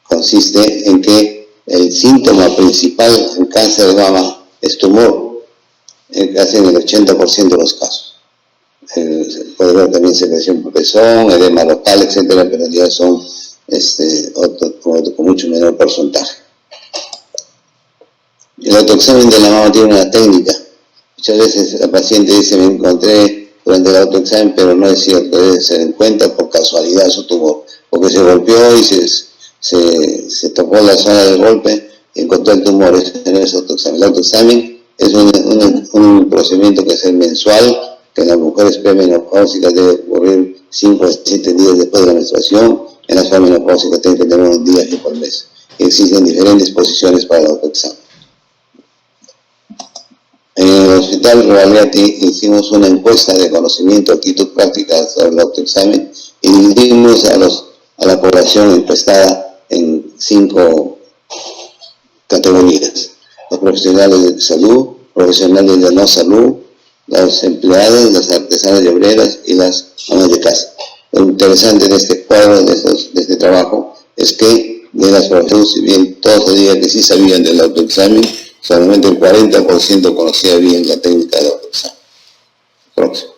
consiste en que el síntoma principal en cáncer de mama es tumor, casi en el 80% de los casos. Puede haber también secreción por pezón, edema local, etcétera, pero ya son con mucho menor porcentaje. El autoexamen de la mama tiene una técnica. Muchas veces la paciente dice: me encontré durante el autoexamen, pero no es cierto, debe ser en cuenta por casualidad su tumor, porque se golpeó y se tocó la zona del golpe y encontró el tumor. En ese autoexamen. El autoexamen es un procedimiento que es mensual, que en las mujeres premenopáusicas debe ocurrir 5 a 7 días después de la menstruación. En las menopáusicas tiene que tener un día por mes. Existen diferentes posiciones para el autoexamen. En el Hospital Revalliati hicimos una encuesta de conocimiento, actitud práctica sobre el autoexamen y dividimos a la población encuestada en 5 categorías: los profesionales de salud, profesionales de no salud, las empleadas, las artesanas y obreras y las amas de casa. Lo interesante de este cuadro, de este trabajo, es que de las profesiones, si bien todos se digan que sí sabían del autoexamen, solamente el 40% conocía bien la técnica del autoexamen. Próximo.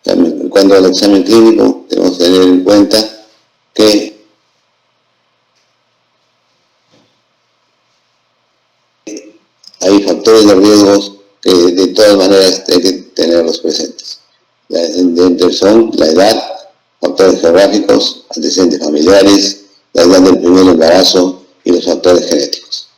En cuanto al examen clínico, tenemos que tener en cuenta que hay factores de riesgos que de todas maneras hay que tenerlos presentes. Entre son la edad, factores geográficos, antecedentes familiares, la edad del primer embarazo y los factores genéticos.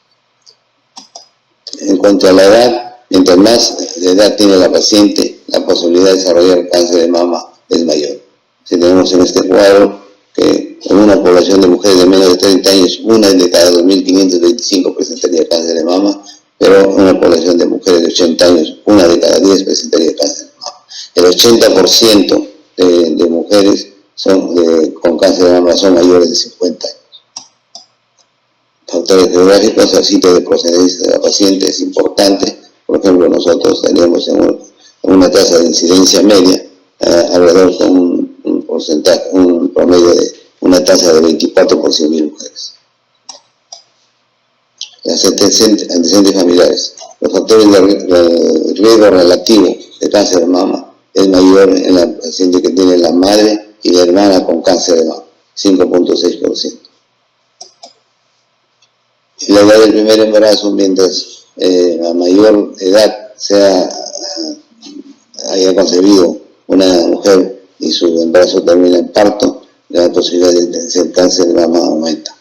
En cuanto a la edad, mientras más edad tiene la paciente, la posibilidad de desarrollar cáncer de mama es mayor. Si tenemos en este cuadro que en una población de mujeres de menos de 30 años, una de cada 2.525 presentaría cáncer de mama, pero en una población de mujeres de 80 años, una de cada 10 presentaría cáncer de mama. El 80% de mujeres con cáncer de mama son mayores de 50 años. Factores geográficos, el sitio de procedencia de la paciente es importante. Por ejemplo, nosotros estaríamos en una tasa de incidencia media, alrededor de un promedio de una tasa de 24 por 100.000 mujeres. Las antecedentes familiares. Los factores de riesgo relativo de cáncer de mama es mayor en la paciente que tiene la madre y la hermana con cáncer de mama, 5.6%. Y la edad del primer embarazo, mientras a mayor edad haya concebido una mujer y su embarazo termina en parto, la posibilidad de tener cáncer de mama aumenta.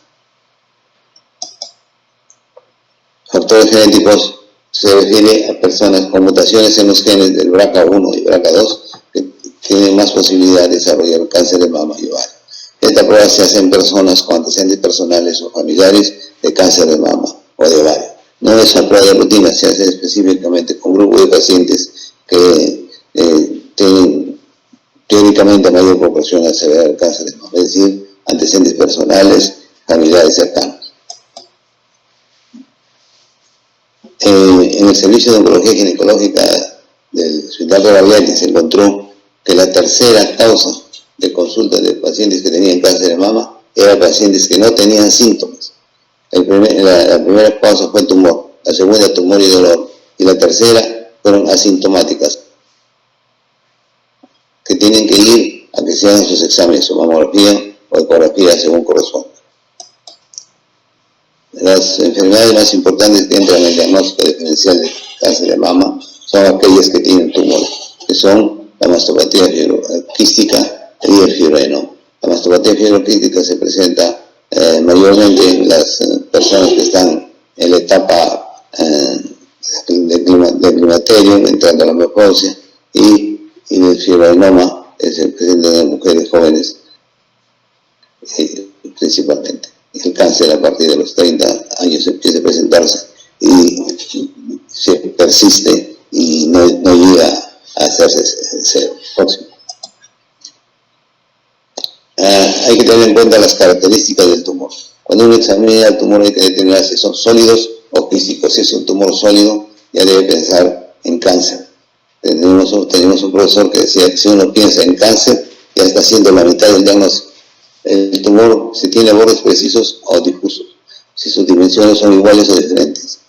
Factores genéticos se refiere a personas con mutaciones en los genes del BRCA1 y BRCA2 que tienen más posibilidad de desarrollar cáncer de mama y ovario. Esta prueba se hace en personas con antecedentes personales o familiares de cáncer de mama o de ovario. No es una prueba de rutina, se hace específicamente con grupos de pacientes que tienen teóricamente mayor proporción a desarrollar cáncer de mama, es decir, antecedentes personales, familiares cercanos. En el servicio de oncología ginecológica del Hospital Revalliati se encontró que la tercera causa de consulta de pacientes que tenían cáncer de mama eran pacientes que no tenían síntomas. La primera causa fue tumor, la segunda tumor y dolor, y la tercera fueron asintomáticas, que tienen que ir a que se hagan sus exámenes, su mamografía o ecografía según corresponda. Las enfermedades más importantes que entran en el diagnóstico diferencial de cáncer de mama son aquellas que tienen tumor, que son la mastopatía quística y el fibroadenoma. La mastopatía fibroquística se presenta mayormente en las personas que están en la etapa de climaterio, entrando a la menopausia, y el fibroadenoma se presenta en mujeres jóvenes principalmente. El cáncer a partir de los 30 años empieza a presentarse y se persiste y no llega a hacerse cero. Próximo. Hay que tener en cuenta las características del tumor. Cuando uno examina el tumor hay que determinar si son sólidos o quísticos. Si es un tumor sólido, ya debe pensar en cáncer. Tenemos un profesor que decía que si uno piensa en cáncer, ya está haciendo la mitad del diagnóstico. El tumor, si tiene bordes precisos o difusos, si sus dimensiones son iguales o diferentes,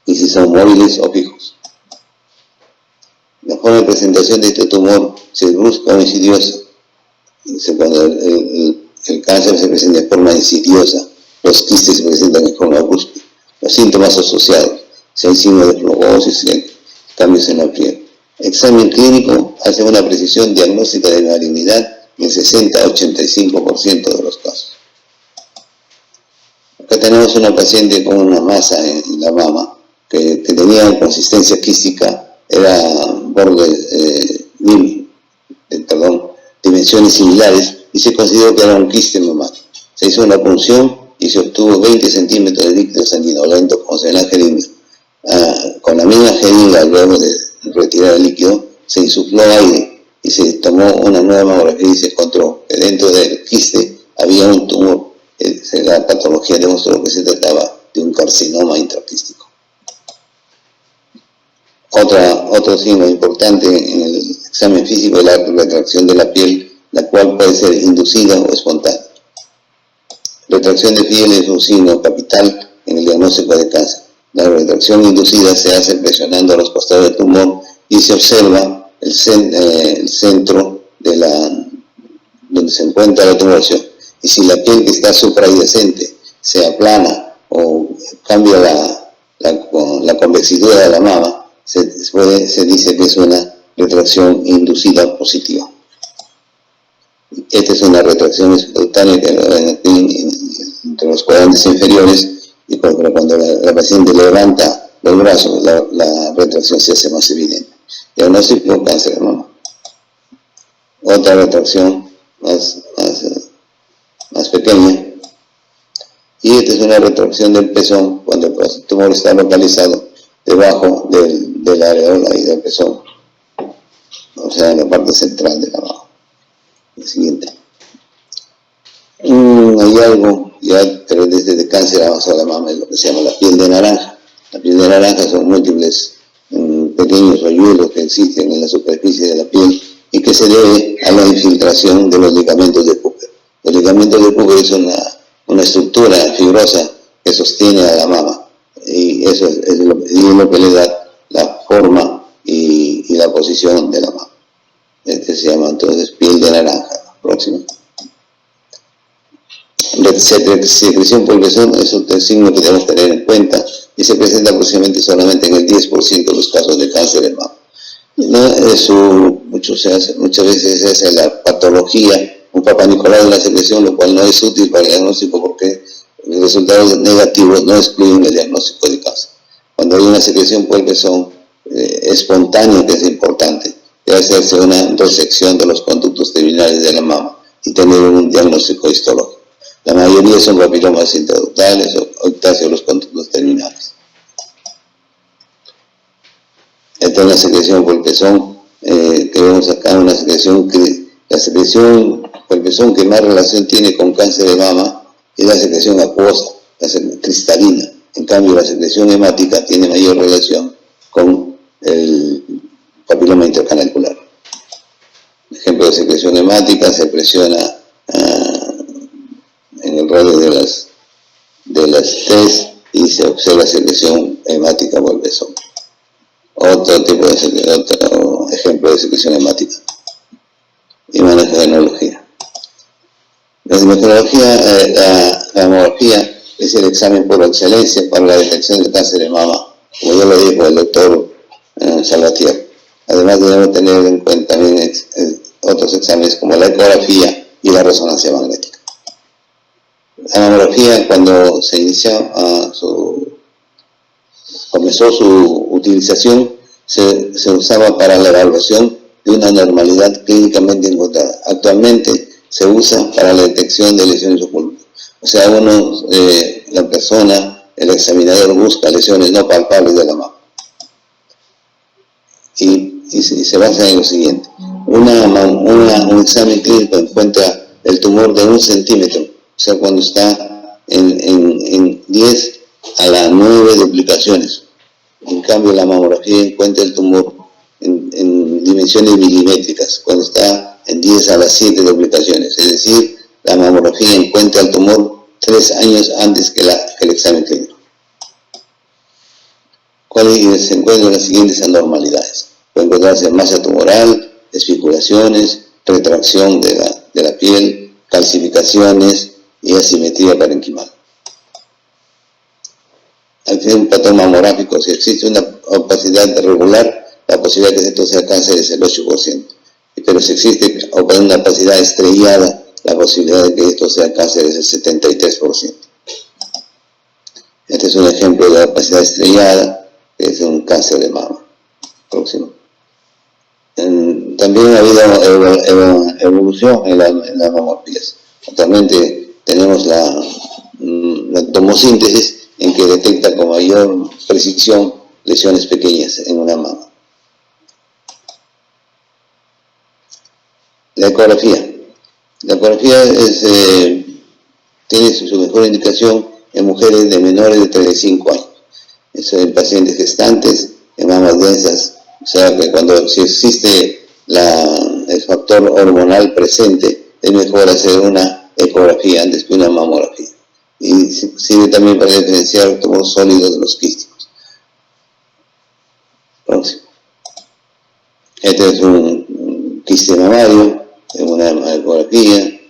y si son móviles o fijos. La forma de presentación de este tumor, si es brusca o insidiosa, cuando el cáncer se presenta en forma insidiosa, los quistes se presentan en forma brusca. Los síntomas asociados, si hay signos de flebosis, cambios en la piel. Examen clínico hace una precisión diagnóstica de malignidad en 60 a 85% de los casos. Acá tenemos una paciente con una masa en la mama que tenía consistencia quística, era bordes, dimensiones similares, y se consideró que era un quiste mamático. Se hizo una punción y se obtuvo 20 centímetros de líquido sanguinolento, como se ve en la jeringa. Con la misma jeringa, luego de retirar el líquido, se insufló aire y se tomó una nueva mamografía y se encontró que dentro del quiste había un tumor. La patología demostró que se trataba de un carcinoma intraquístico. Otro signo importante en el examen físico es la retracción de la piel, la cual puede ser inducida o espontánea. Retracción de piel es un signo capital en el diagnóstico de cáncer. La retracción inducida se hace presionando a los costados del tumor y se observa el centro donde se encuentra la tumoración. Y si la piel que está supradyacente se aplana o cambia la convexidad de la mama, se dice que es una retracción inducida positiva. Esta es una retracción espontánea que entre los cuadrantes inferiores, y cuando la paciente levanta los brazos, la retracción se hace más evidente. Diagnóstico cáncer de mama. Otra retracción más pequeña, y esta es una retracción del pezón cuando el tumor está localizado debajo del areola y del pezón, o sea, en la parte central de la mama. El siguiente. Hay algo ya desde cáncer avanzado de la mama, es lo que se llama la piel de naranja. La piel de naranja son múltiples pequeños hoyuelos que existen en la superficie de la piel y que se debe a la infiltración de los ligamentos de Cooper. Los ligamentos de Cooper es una estructura fibrosa que sostiene a la mama, y eso es lo que le da la forma y la posición de la mama. Este se llama entonces piel de naranja. Próximo. Secreción por pezón es un signo que debemos tener en cuenta y se presenta aproximadamente solamente en el 10% de los casos de cáncer de mama. Muchas veces se hace la patología, un Papá Nicolau de la secreción, lo cual no es útil para el diagnóstico porque los resultados negativos no excluyen el diagnóstico de cáncer. Cuando hay una secreción por el pezón espontánea, que es importante, debe hacerse una resección de los conductos terminales de la mama y tener un diagnóstico histológico. La mayoría son papilomas intraductales o ictasia de los conductos terminales. Esta es la secreción por el pezón, que vemos acá, una secreción la secreción por el pezón que más relación tiene con cáncer de mama es la secreción acuosa, cristalina. En cambio, la secreción hemática tiene mayor relación con el papiloma intercanacular. Ejemplo de secreción hemática: se presiona en el radio de las T's y se observa secreción hemática por el pezón. Otro ejemplo de secreción hemática. y manejo de tecnología. La mamografía es el examen por excelencia para la detección del cáncer de mama, como ya lo dijo el doctor Salvatierra. Además debemos tener en cuenta también otros exámenes como la ecografía y la resonancia magnética. La mamografía, cuando se inició comenzó su utilización, se usaba para la evaluación de una normalidad clínicamente encontrada. Actualmente se usa para la detección de lesiones ocultas. O sea, la persona, el examinador, busca lesiones no palpables de la mama. Y se basa en lo siguiente. Un examen clínico encuentra el tumor de 1 centímetro, o sea, cuando está en 10 a la 9 duplicaciones. En cambio, la mamografía encuentra el tumor en dimensiones milimétricas, cuando está en 10 a las 7 duplicaciones. Es decir, la mamografía encuentra el tumor 3 años antes que el examen clínico. ¿Cuáles se encuentran las siguientes anormalidades? Puede encontrarse masa tumoral, especulaciones, retracción de la piel, calcificaciones y asimetría parenquimal. Al ser un patrón mamográfico, si existe una opacidad regular, la posibilidad de que esto sea cáncer es el 8%. Pero si existe una opacidad estrellada, la posibilidad de que esto sea cáncer es el 73%. Este es un ejemplo de la opacidad estrellada, que es un cáncer de mama. Próximo. También ha habido evolución en las mamografías. Actualmente tenemos la tomosíntesis, en que detecta con mayor precisión lesiones pequeñas en una mama. La ecografía. La ecografía tiene su mejor indicación en mujeres de menores de 35 años. Eso en pacientes gestantes, en mamas densas. O sea que si existe el factor hormonal presente, es mejor hacer una ecografía antes que una mamografía. Y sirve también para diferenciar tumores sólidos de los quísticos. Próximo. Este es un quiste mamario, es una ecografía.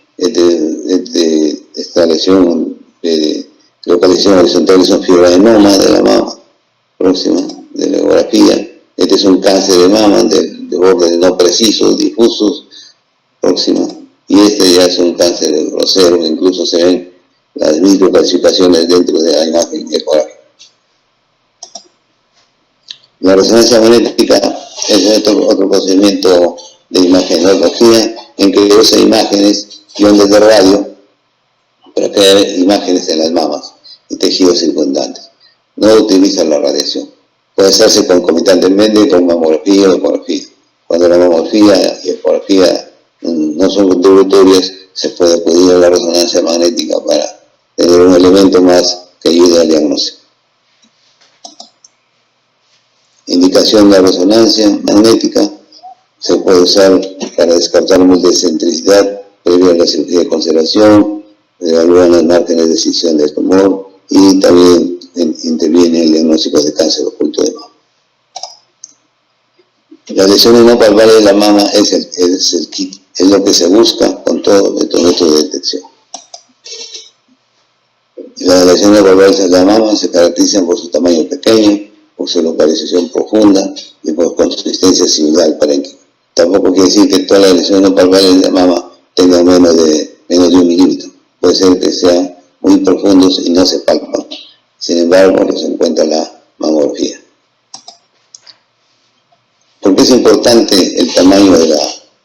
Esta lesión de localización horizontal es un fibroadenoma de la mama. Próxima, de la ecografía. Este es un cáncer de mama de bordes no precisos, difusos. Próxima. Y este ya es un cáncer grosero, incluso se ven las microcalcificaciones dentro de la imagen ecográfica. La resonancia magnética es otro procedimiento de imagenología en que usa imágenes y ondas de radio para crear imágenes en las mamas y tejidos circundantes. No utiliza la radiación. Puede hacerse concomitantemente con mamografía o ecografía. Cuando la mamografía y ecografía no son contributorias, se puede acudir a la resonancia magnética para tener un elemento más que ayude al diagnóstico. Indicación de la resonancia magnética se puede usar para descartar multicentricidad previa a la cirugía de conservación, evaluar los márgenes de escisión del tumor y también interviene en el diagnóstico de cáncer oculto de mama. Las lesiones no palpables de la mama es el kit, es lo que se busca con todo método de detección. Las lesiones palpables de la mama se caracterizan por su tamaño pequeño, por su localización profunda y por consistencia similar al parénquima. Tampoco quiere decir que todas las lesiones no palpables de la mama tengan menos de 1 milímetro. Puede ser que sean muy profundos y no se palpan. Sin embargo, se encuentra la mamografía. ¿Por qué es importante el tamaño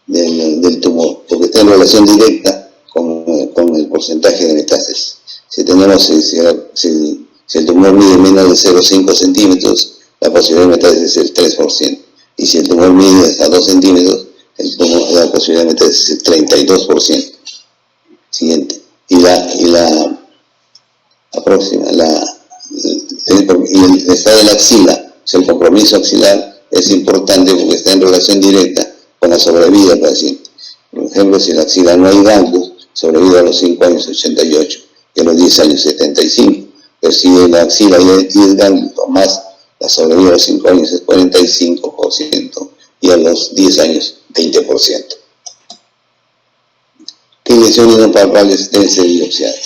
del tumor? Porque está en relación directa con el porcentaje de metástasis. Si el tumor mide menos de 0,5 centímetros, la posibilidad de metástasis es el 3%. Y si el tumor mide hasta 2 centímetros, la posibilidad de metástasis es el 32%. Siguiente. Y la próxima, el estado de la axila, o sea, el compromiso axilar es importante porque está en relación directa con la sobrevida del paciente. Por ejemplo, si la axila no hay ganglios, sobrevive a los 5 años 88 y a los 10 años 75. Pero si en la axila hay 10 ganglios o más, la sobrevida a los 5 años es 45% y a los 10 años 20%. lesiones no palpables deben ser biopsiadas.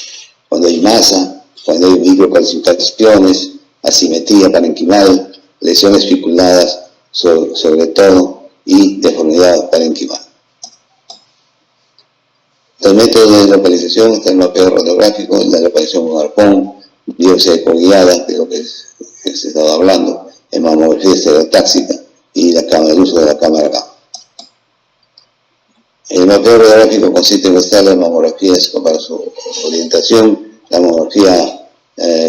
Cuando hay masa, cuando hay microcalcificaciones, asimetría parenquimal, lesiones spiculadas sobre todo y deformidad parenquimal. Los métodos de localización están el mapeo radiográfico, la localización con arpón, biopsia ecoguiada, de lo que se estaba hablando, en mamografía estereotáxica y el uso de la cámara gamma. El mapeo radiográfico consiste en mostrar las mamografías para su orientación. La mamografía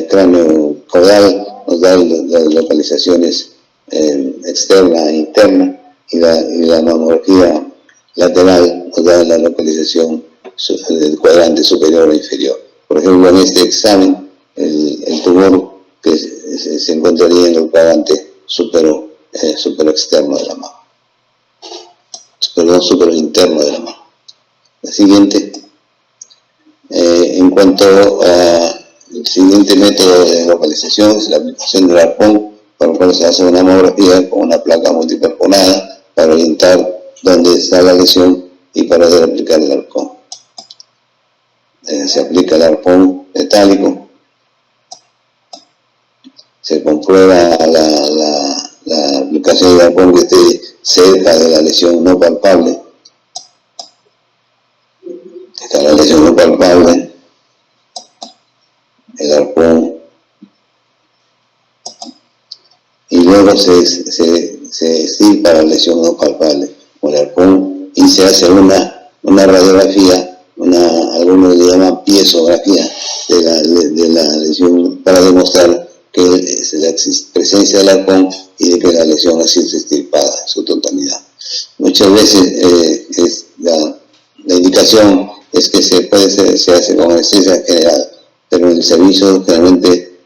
cráneo-caudal nos da las localizaciones externa e interna, y la mamografía lateral nos da la localización del cuadrante superior e inferior. Por ejemplo, en este examen, el tumor que se encontraría en el cuadrante superior externo de la mama. Superior interno de la mama. La siguiente, en cuanto al siguiente método de localización, es la aplicación del arpón, para lo cual se hace una mamografía con una placa multiperfonada para orientar dónde está la lesión y para poder aplicar el arpón. Se aplica el arpón metálico, se comprueba la aplicación del arpón que esté cerca de la lesión no palpable. Está la lesión no palpable, el arpón, y luego se estirpa la lesión no palpable con el arpón y se hace una radiografía, algunos le llaman piezografía de la lesión, para demostrar que es la presencia del arpón y de que la lesión ha sido extirpada en su totalidad. Muchas veces la indicación es que se hace con anestesia general, pero en el servicio generalmente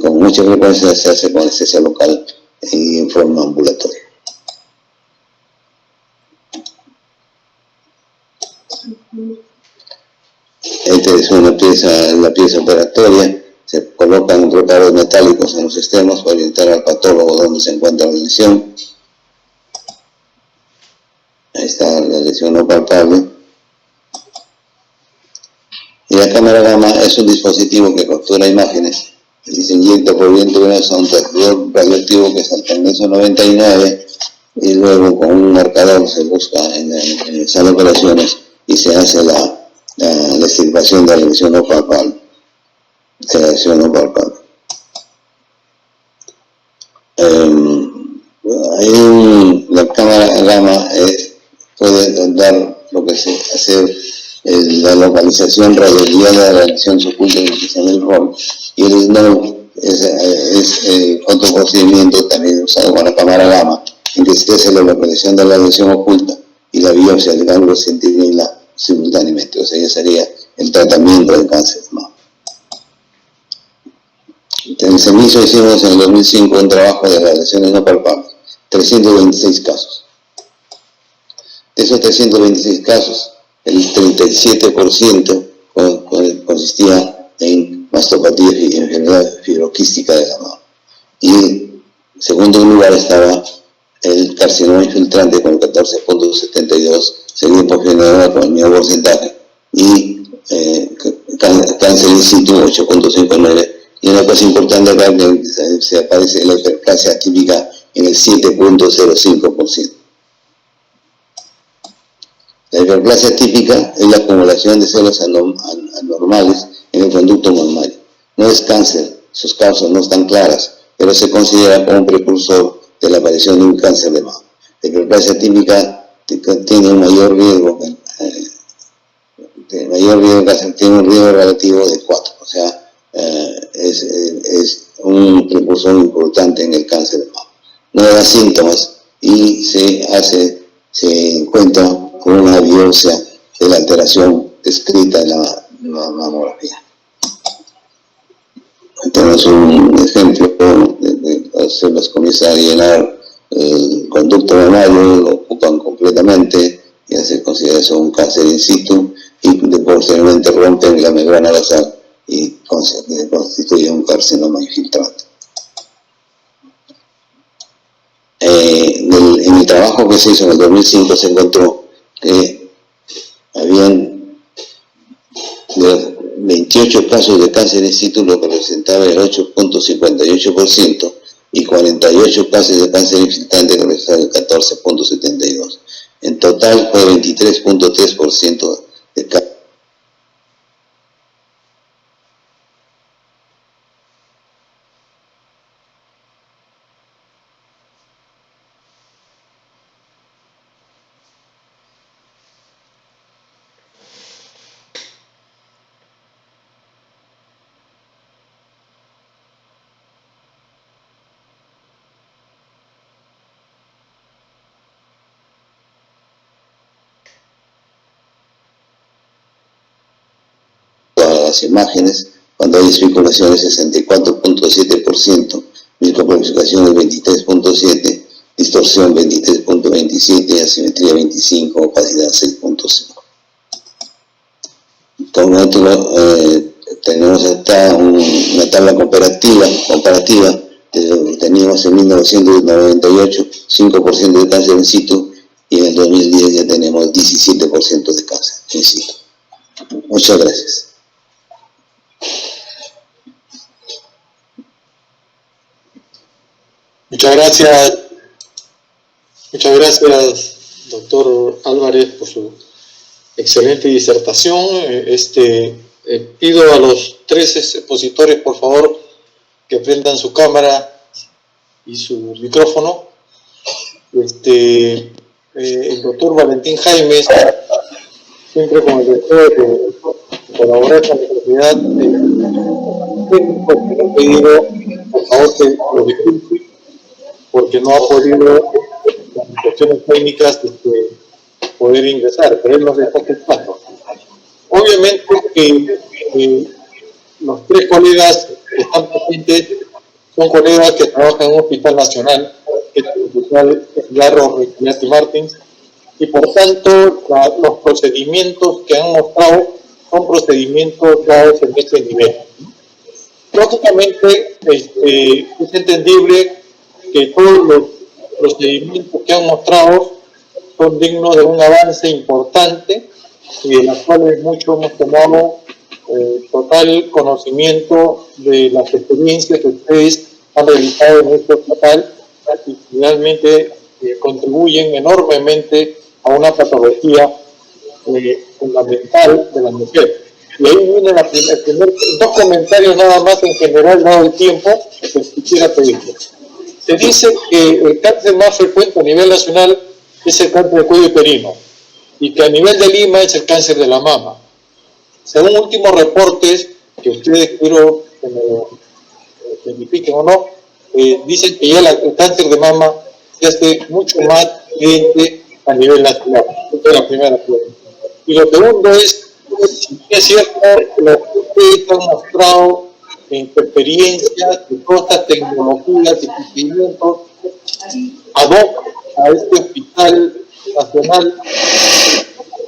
con mucha frecuencia se hace con anestesia local y en forma ambulatoria. Esta es la pieza operatoria. Se colocan trocados metálicos en los extremos para orientar al patólogo donde se encuentra la lesión. Ahí está la lesión no palpable. Y la cámara gamma es un dispositivo que captura imágenes y se inyecta por viento venoso a un transmisor radioactivo que es el Tecnesio 99, y luego con un marcador se busca en la sala de operaciones y se hace la extirpación de la lesión no palpable. La cámara gamma puede dar lo que se hace la localización radioguiada de la lesión oculta en el rol, y el SNOW es otro procedimiento también usado con la cámara gamma, en que se hace la localización de la lesión oculta y la biopsia del ganglio centinela simultáneamente. O sea, ya sería el tratamiento del cáncer de mama. En el servicio hicimos en el 2005 un trabajo de las lesiones no palpables, 326 casos. De esos 326 casos, el 37% consistía en mastopatía y enfermedad fibroquística de la mama. Y en segundo lugar estaba el carcinoma infiltrante con 14.72, seguido por general con el mismo porcentaje, y cáncer in situ 8.59. Y una cosa importante acá, que se aparece la hiperplasia atípica en el 7.05%. La hiperplasia típica es la acumulación de células anormales en el conducto mamario. No es cáncer, sus causas no están claras, pero se considera como un precursor de la aparición de un cáncer de mama. La hiperplasia típica tiene un mayor riesgo, tiene un riesgo relativo de 4, o sea, es un precursor importante en el cáncer de mama. No da síntomas y se encuentra con una biopsia de la alteración descrita en la mamografía. Tenemos un ejemplo de se les comienza a llenar el conducto mamario, lo ocupan completamente, ya se considera eso un cáncer in situ, y posteriormente rompen la membrana basal y constituye un carcinoma infiltrante. En el trabajo que se hizo en el 2005 se encontró que habían 28 casos de cáncer in situ, lo que representaba el 8.58%, y 48 casos de cáncer infiltrante, que representaba el 14.72%. En total fue 23.3% de cáncer. Las imágenes, cuando hay especulaciones 64.7%, microamplificaciones 23.7%, distorsión 23.27%, asimetría 25%, opacidad 6.5%. Con otro, tenemos acá una tabla comparativa de lo que teníamos en 1998, 5% de cáncer in situ, y en el 2010 ya tenemos 17% de cáncer in situ. Muchas gracias. Muchas gracias, doctor Álvarez, por su excelente disertación. Pido a los 3 expositores, por favor, que prendan su cámara y su micrófono. El doctor Valentín Jaimes, siempre con el deseo de colaborar con la sociedad, he pedido, por favor, que lo disculpe, porque no ha podido, por cuestiones técnicas, poder ingresar, pero él nos está aceptando. Obviamente que los 3 colegas que están presentes son colegas que trabajan en un hospital nacional, que es el Hospital Garro Reynati Martins, y por tanto los procedimientos que han mostrado son procedimientos dados en este nivel. Lógicamente, es entendible que todos los procedimientos que han mostrado son dignos de un avance importante, y de las cuales mucho hemos tomado total conocimiento de las experiencias que ustedes han realizado en este hospital, y finalmente contribuyen enormemente a una patología fundamental de la mujer. Y ahí viene el primer 2 comentarios nada más en general, dado el tiempo, que quisiera pedirles. Se dice que el cáncer más frecuente a nivel nacional es el cáncer de cuello uterino, y que a nivel de Lima es el cáncer de la mama. Según últimos reportes, que ustedes quiero que me verifiquen o no, dicen que ya el cáncer de mama se hace mucho más evidente a nivel nacional. Esta es la primera pregunta. Y lo segundo es, si es cierto lo que ustedes han mostrado en su experiencia, de todas estas tecnologías y procedimientos ad hoc a este hospital nacional,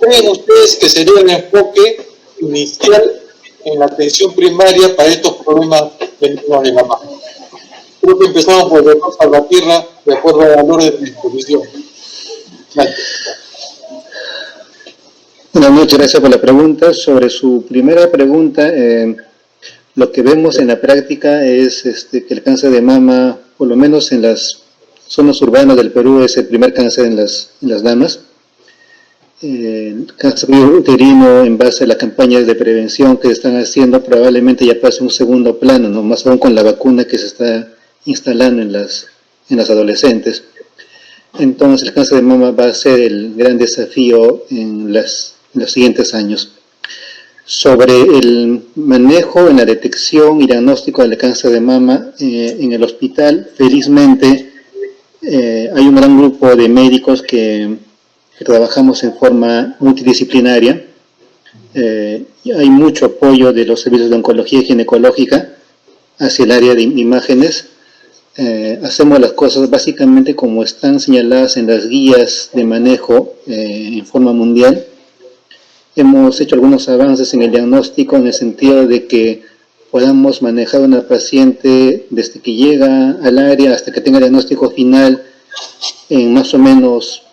¿creen ustedes que sería el enfoque inicial en la atención primaria para estos problemas de la mama? Creo que empezamos por el doctor Salvatierra, de acuerdo a valores de disposición. Gracias. Bueno, muchas gracias por la pregunta. Sobre su primera pregunta, lo que vemos en la práctica es que el cáncer de mama, por lo menos en las zonas urbanas del Perú, es el primer cáncer en las damas. El cáncer uterino, en base a las campañas de prevención que se están haciendo, probablemente ya pase un segundo plano, ¿no? Más aún con la vacuna que se está instalando en las adolescentes. Entonces el cáncer de mama va a ser el gran desafío en los siguientes años. Sobre el manejo en la detección y diagnóstico del cáncer de mama en el hospital, felizmente hay un gran grupo de médicos que trabajamos en forma multidisciplinaria. Hay mucho apoyo de los servicios de oncología y ginecológica hacia el área de imágenes. Hacemos las cosas básicamente como están señaladas en las guías de manejo en forma mundial. Hemos hecho algunos avances en el diagnóstico en el sentido de que podamos manejar a una paciente desde que llega al área hasta que tenga el diagnóstico final en más o menos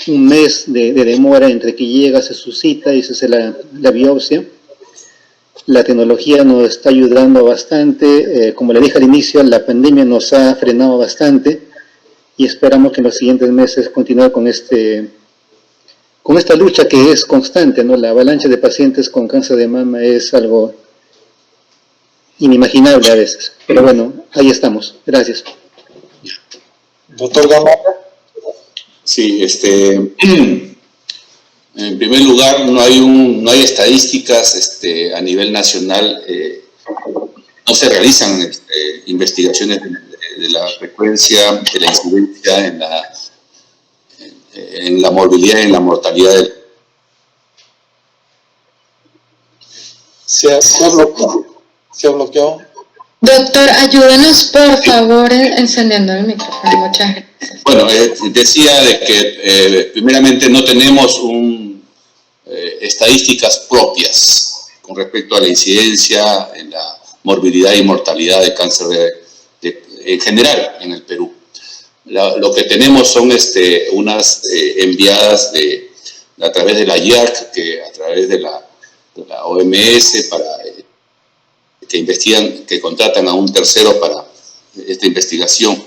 un mes de demora entre que llega, se suscita y se hace la biopsia. la tecnología nos está ayudando bastante. Como le dije al inicio, la pandemia nos ha frenado bastante y esperamos que en los siguientes meses continuar con esta lucha que es constante, ¿no? La avalancha de pacientes con cáncer de mama es algo inimaginable a veces. Pero bueno, ahí estamos. Gracias. Doctor Gamarra. Sí, en primer lugar, no hay estadísticas a nivel nacional, no se realizan investigaciones de la frecuencia, de la incidencia en la morbilidad y en la mortalidad. ¿Se ha bloqueado? Doctor, ayúdenos por favor encendiendo el micrófono. Muchas gracias. Bueno, decía de que primeramente no tenemos estadísticas propias con respecto a la incidencia en la morbilidad y mortalidad de cáncer en general en el Perú. Lo que tenemos son unas enviadas a través de la IARC, a través de la OMS, que investigan, que contratan a un tercero para esta investigación.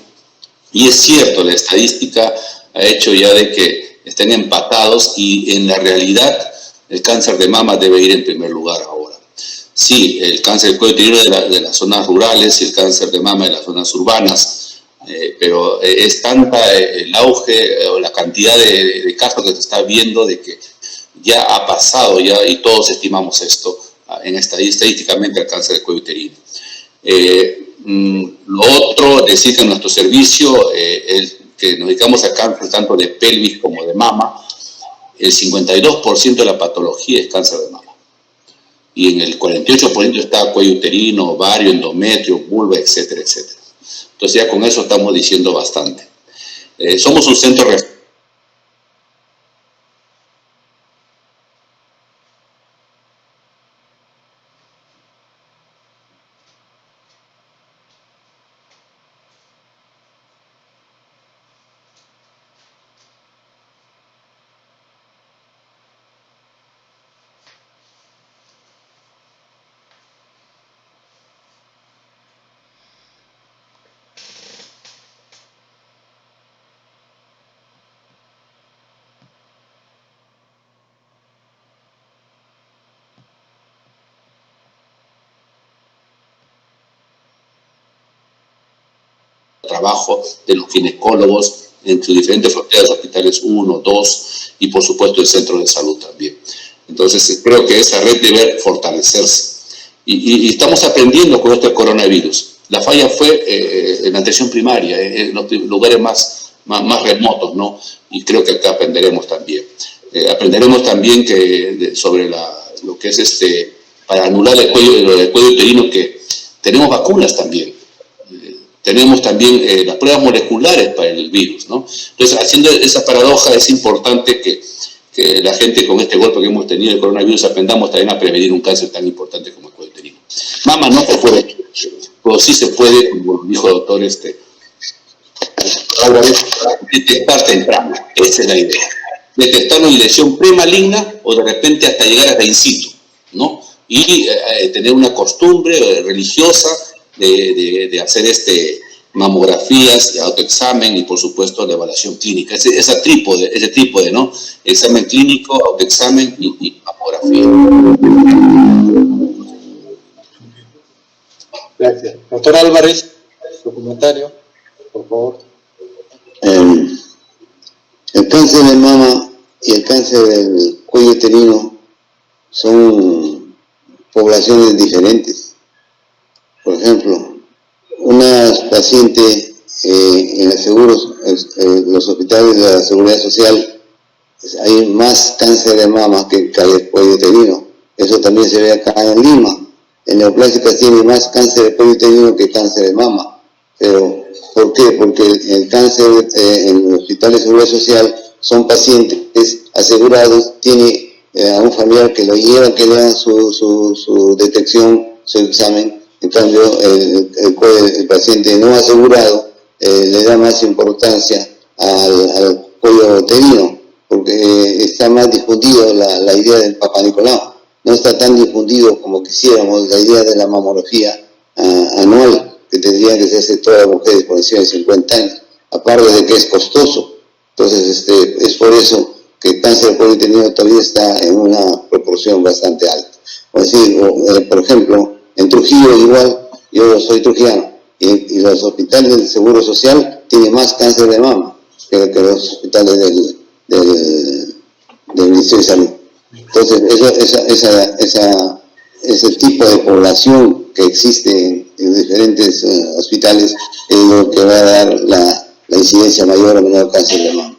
Y es cierto, la estadística ha hecho ya de que estén empatados y en la realidad el cáncer de mama debe ir en primer lugar ahora. Sí, el cáncer del cuello uterino de las zonas rurales y el cáncer de mama de las zonas urbanas, pero es tanta el auge o la cantidad de casos que se está viendo de que ya ha pasado ya, y todos estimamos esto, estadísticamente el cáncer del cuello uterino. Lo otro, decir que en nuestro servicio, que nos dedicamos a cáncer tanto de pelvis como de mama, el 52% de la patología es cáncer de mama. Y en el 48% está cuello uterino, ovario, endometrio, vulva, etcétera, etcétera. Entonces ya con eso estamos diciendo bastante. Somos un centro trabajo de los ginecólogos en sus diferentes fronteras, hospitales 1, 2 y por supuesto el centro de salud también. Entonces creo que esa red debe fortalecerse y estamos aprendiendo con esto del coronavirus. La falla fue en la atención primaria, en los lugares más remotos, ¿no? Y creo que acá aprenderemos también. Aprenderemos también sobre lo que es para anular el cuello uterino, que tenemos vacunas también. Tenemos también las pruebas moleculares para el virus, ¿no? Entonces, haciendo esa paradoja, es importante que la gente con este golpe que hemos tenido, el coronavirus, aprendamos también a prevenir un cáncer tan importante como el cuello uterino. Mama no se puede, pero sí se puede, como dijo el doctor Álvarez, detectar temprano. Esa es la idea. Detectarlo en lesión premaligna o de repente hasta llegar hasta in situ, ¿no? Y tener una costumbre religiosa de hacer mamografías, autoexamen y por supuesto la evaluación clínica. Ese trípode, ¿no? Examen clínico, autoexamen y mamografía. Gracias. Doctor Álvarez, su comentario, por favor. El cáncer de mama y el cáncer del cuello uterino son poblaciones diferentes. Por ejemplo, una paciente en los hospitales de la Seguridad Social, hay más cáncer de mama que el cuello uterino. Eso también se ve acá en Lima. En neoplásicas tiene más cáncer de cuello uterino que cáncer de mama. Pero, ¿por qué? Porque el cáncer en los hospitales de Seguridad Social son pacientes asegurados, tiene a un familiar que lo lleva, que le hagan su detección, su examen. En cambio, el paciente no asegurado le da más importancia al cuello uterino, porque está más difundido la idea del Papá Nicolau, no está tan difundido como quisiéramos. La idea de la mamografía anual, que tendría que hacerse todas las mujeres por encima de 50 años, aparte de que es costoso. Entonces, es por eso que el cáncer de cuello uterino todavía está en una proporción bastante alta. O decir, por ejemplo, en Trujillo igual, yo soy trujillano, y los hospitales del Seguro Social tienen más cáncer de mama que los hospitales del Ministerio de Salud. Entonces, ese tipo de población que existe en diferentes hospitales es lo que va a dar la incidencia mayor o menor cáncer de mama.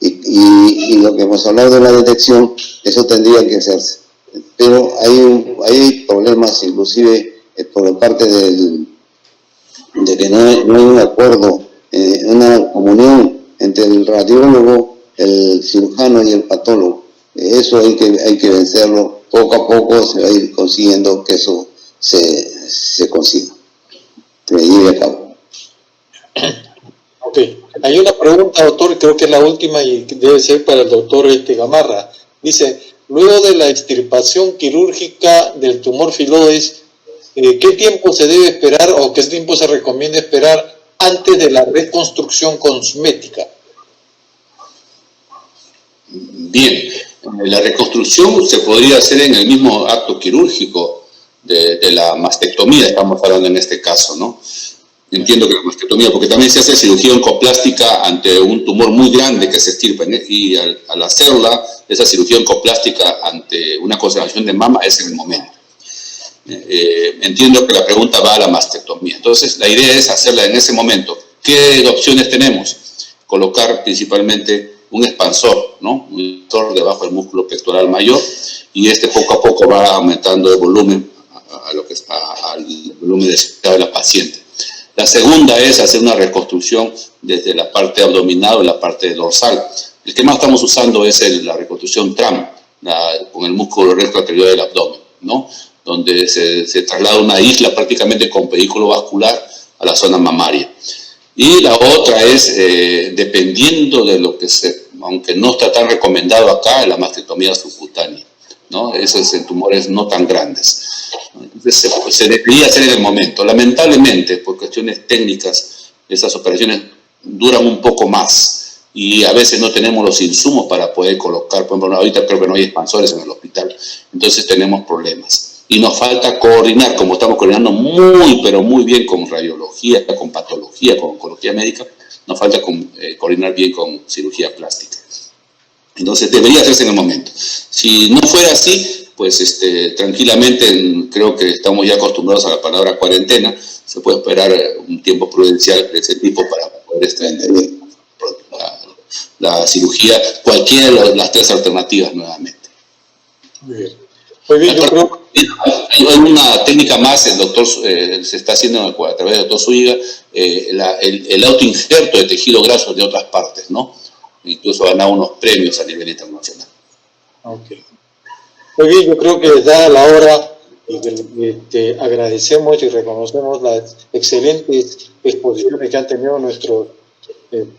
Y lo que hemos hablado de la detección, eso tendría que hacerse. Pero hay problemas, inclusive por parte de que no hay un acuerdo, una comunión entre el radiólogo, el cirujano y el patólogo. Eso hay que vencerlo. Poco a poco se va a ir consiguiendo que eso se consiga, que llegue a cabo. Ok, hay una pregunta, doctor, creo que es la última y debe ser para el doctor Gamarra. Dice, luego de la extirpación quirúrgica del tumor filoides, ¿qué tiempo se debe esperar o qué tiempo se recomienda esperar antes de la reconstrucción cosmética? Bien, la reconstrucción se podría hacer en el mismo acto quirúrgico de la mastectomía, estamos hablando en este caso, ¿no? Entiendo que la mastectomía, porque también se hace cirugía oncoplástica ante un tumor muy grande que se extirpa, y al hacerla, esa cirugía oncoplástica ante una conservación de mama es en el momento. Entiendo que la pregunta va a la mastectomía, entonces la idea es hacerla en ese momento. ¿Qué opciones tenemos? Colocar principalmente un expansor, ¿no? Un expansor debajo del músculo pectoral mayor, y poco a poco va aumentando el volumen al volumen deseado de la paciente. La segunda es hacer una reconstrucción desde la parte abdominal o la parte dorsal. El que más estamos usando es la reconstrucción TRAM, con el músculo recto anterior del abdomen, ¿no? Donde se traslada una isla prácticamente con pedículo vascular a la zona mamaria. Y la otra es, dependiendo de lo que aunque no está tan recomendado acá, la mastectomía subcutánea, ¿no? Eso es en tumores no tan grandes. Entonces se debería hacer en el momento. Lamentablemente, por cuestiones técnicas, esas operaciones duran un poco más y a veces no tenemos los insumos para poder colocar. Por ejemplo, ahorita creo que no hay expansores en el hospital, entonces tenemos problemas. Y nos falta coordinar, como estamos coordinando muy, pero muy bien con radiología, con patología, con oncología médica, nos falta coordinar bien con cirugía plástica. Entonces debería hacerse en el momento. Si no fuera así, pues tranquilamente, creo que estamos ya acostumbrados a la palabra cuarentena, se puede esperar un tiempo prudencial de ese tipo para poder la cirugía, cualquiera de las tres alternativas nuevamente. Muy bien. Muy bien, yo creo... Hay una técnica más, el doctor se está haciendo a través del doctor Zúñiga, el autoinjerto de tejido graso de otras partes, ¿no? Incluso ha ganado unos premios a nivel internacional. Ok. Muy bien, yo creo que dada la hora y que agradecemos y reconocemos las excelentes exposiciones que han tenido nuestros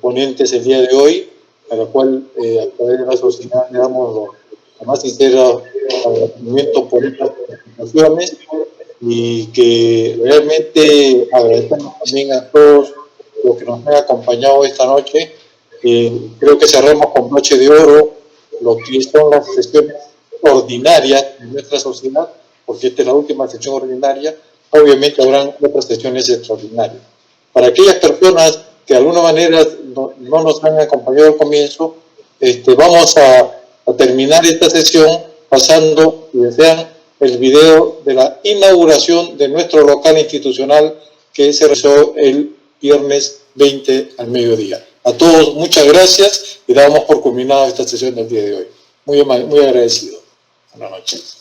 ponentes el día de hoy, a la cual a través de la sociedad le damos la más sincera agradecimiento por estas presentaciones y que realmente agradecemos también a todos los que nos han acompañado esta noche. Creo que cerramos con broche de oro lo que son las sesiones ordinarias de nuestra sociedad, porque esta es la última sesión ordinaria. Obviamente habrán otras sesiones extraordinarias. Para aquellas personas que de alguna manera no nos han acompañado al comienzo, vamos a terminar esta sesión pasando, si desean, el video de la inauguración de nuestro local institucional que se realizó el viernes 20 al mediodía. A todos muchas gracias y damos por culminada esta sesión del día de hoy. Muy agradecido. Buenas noches.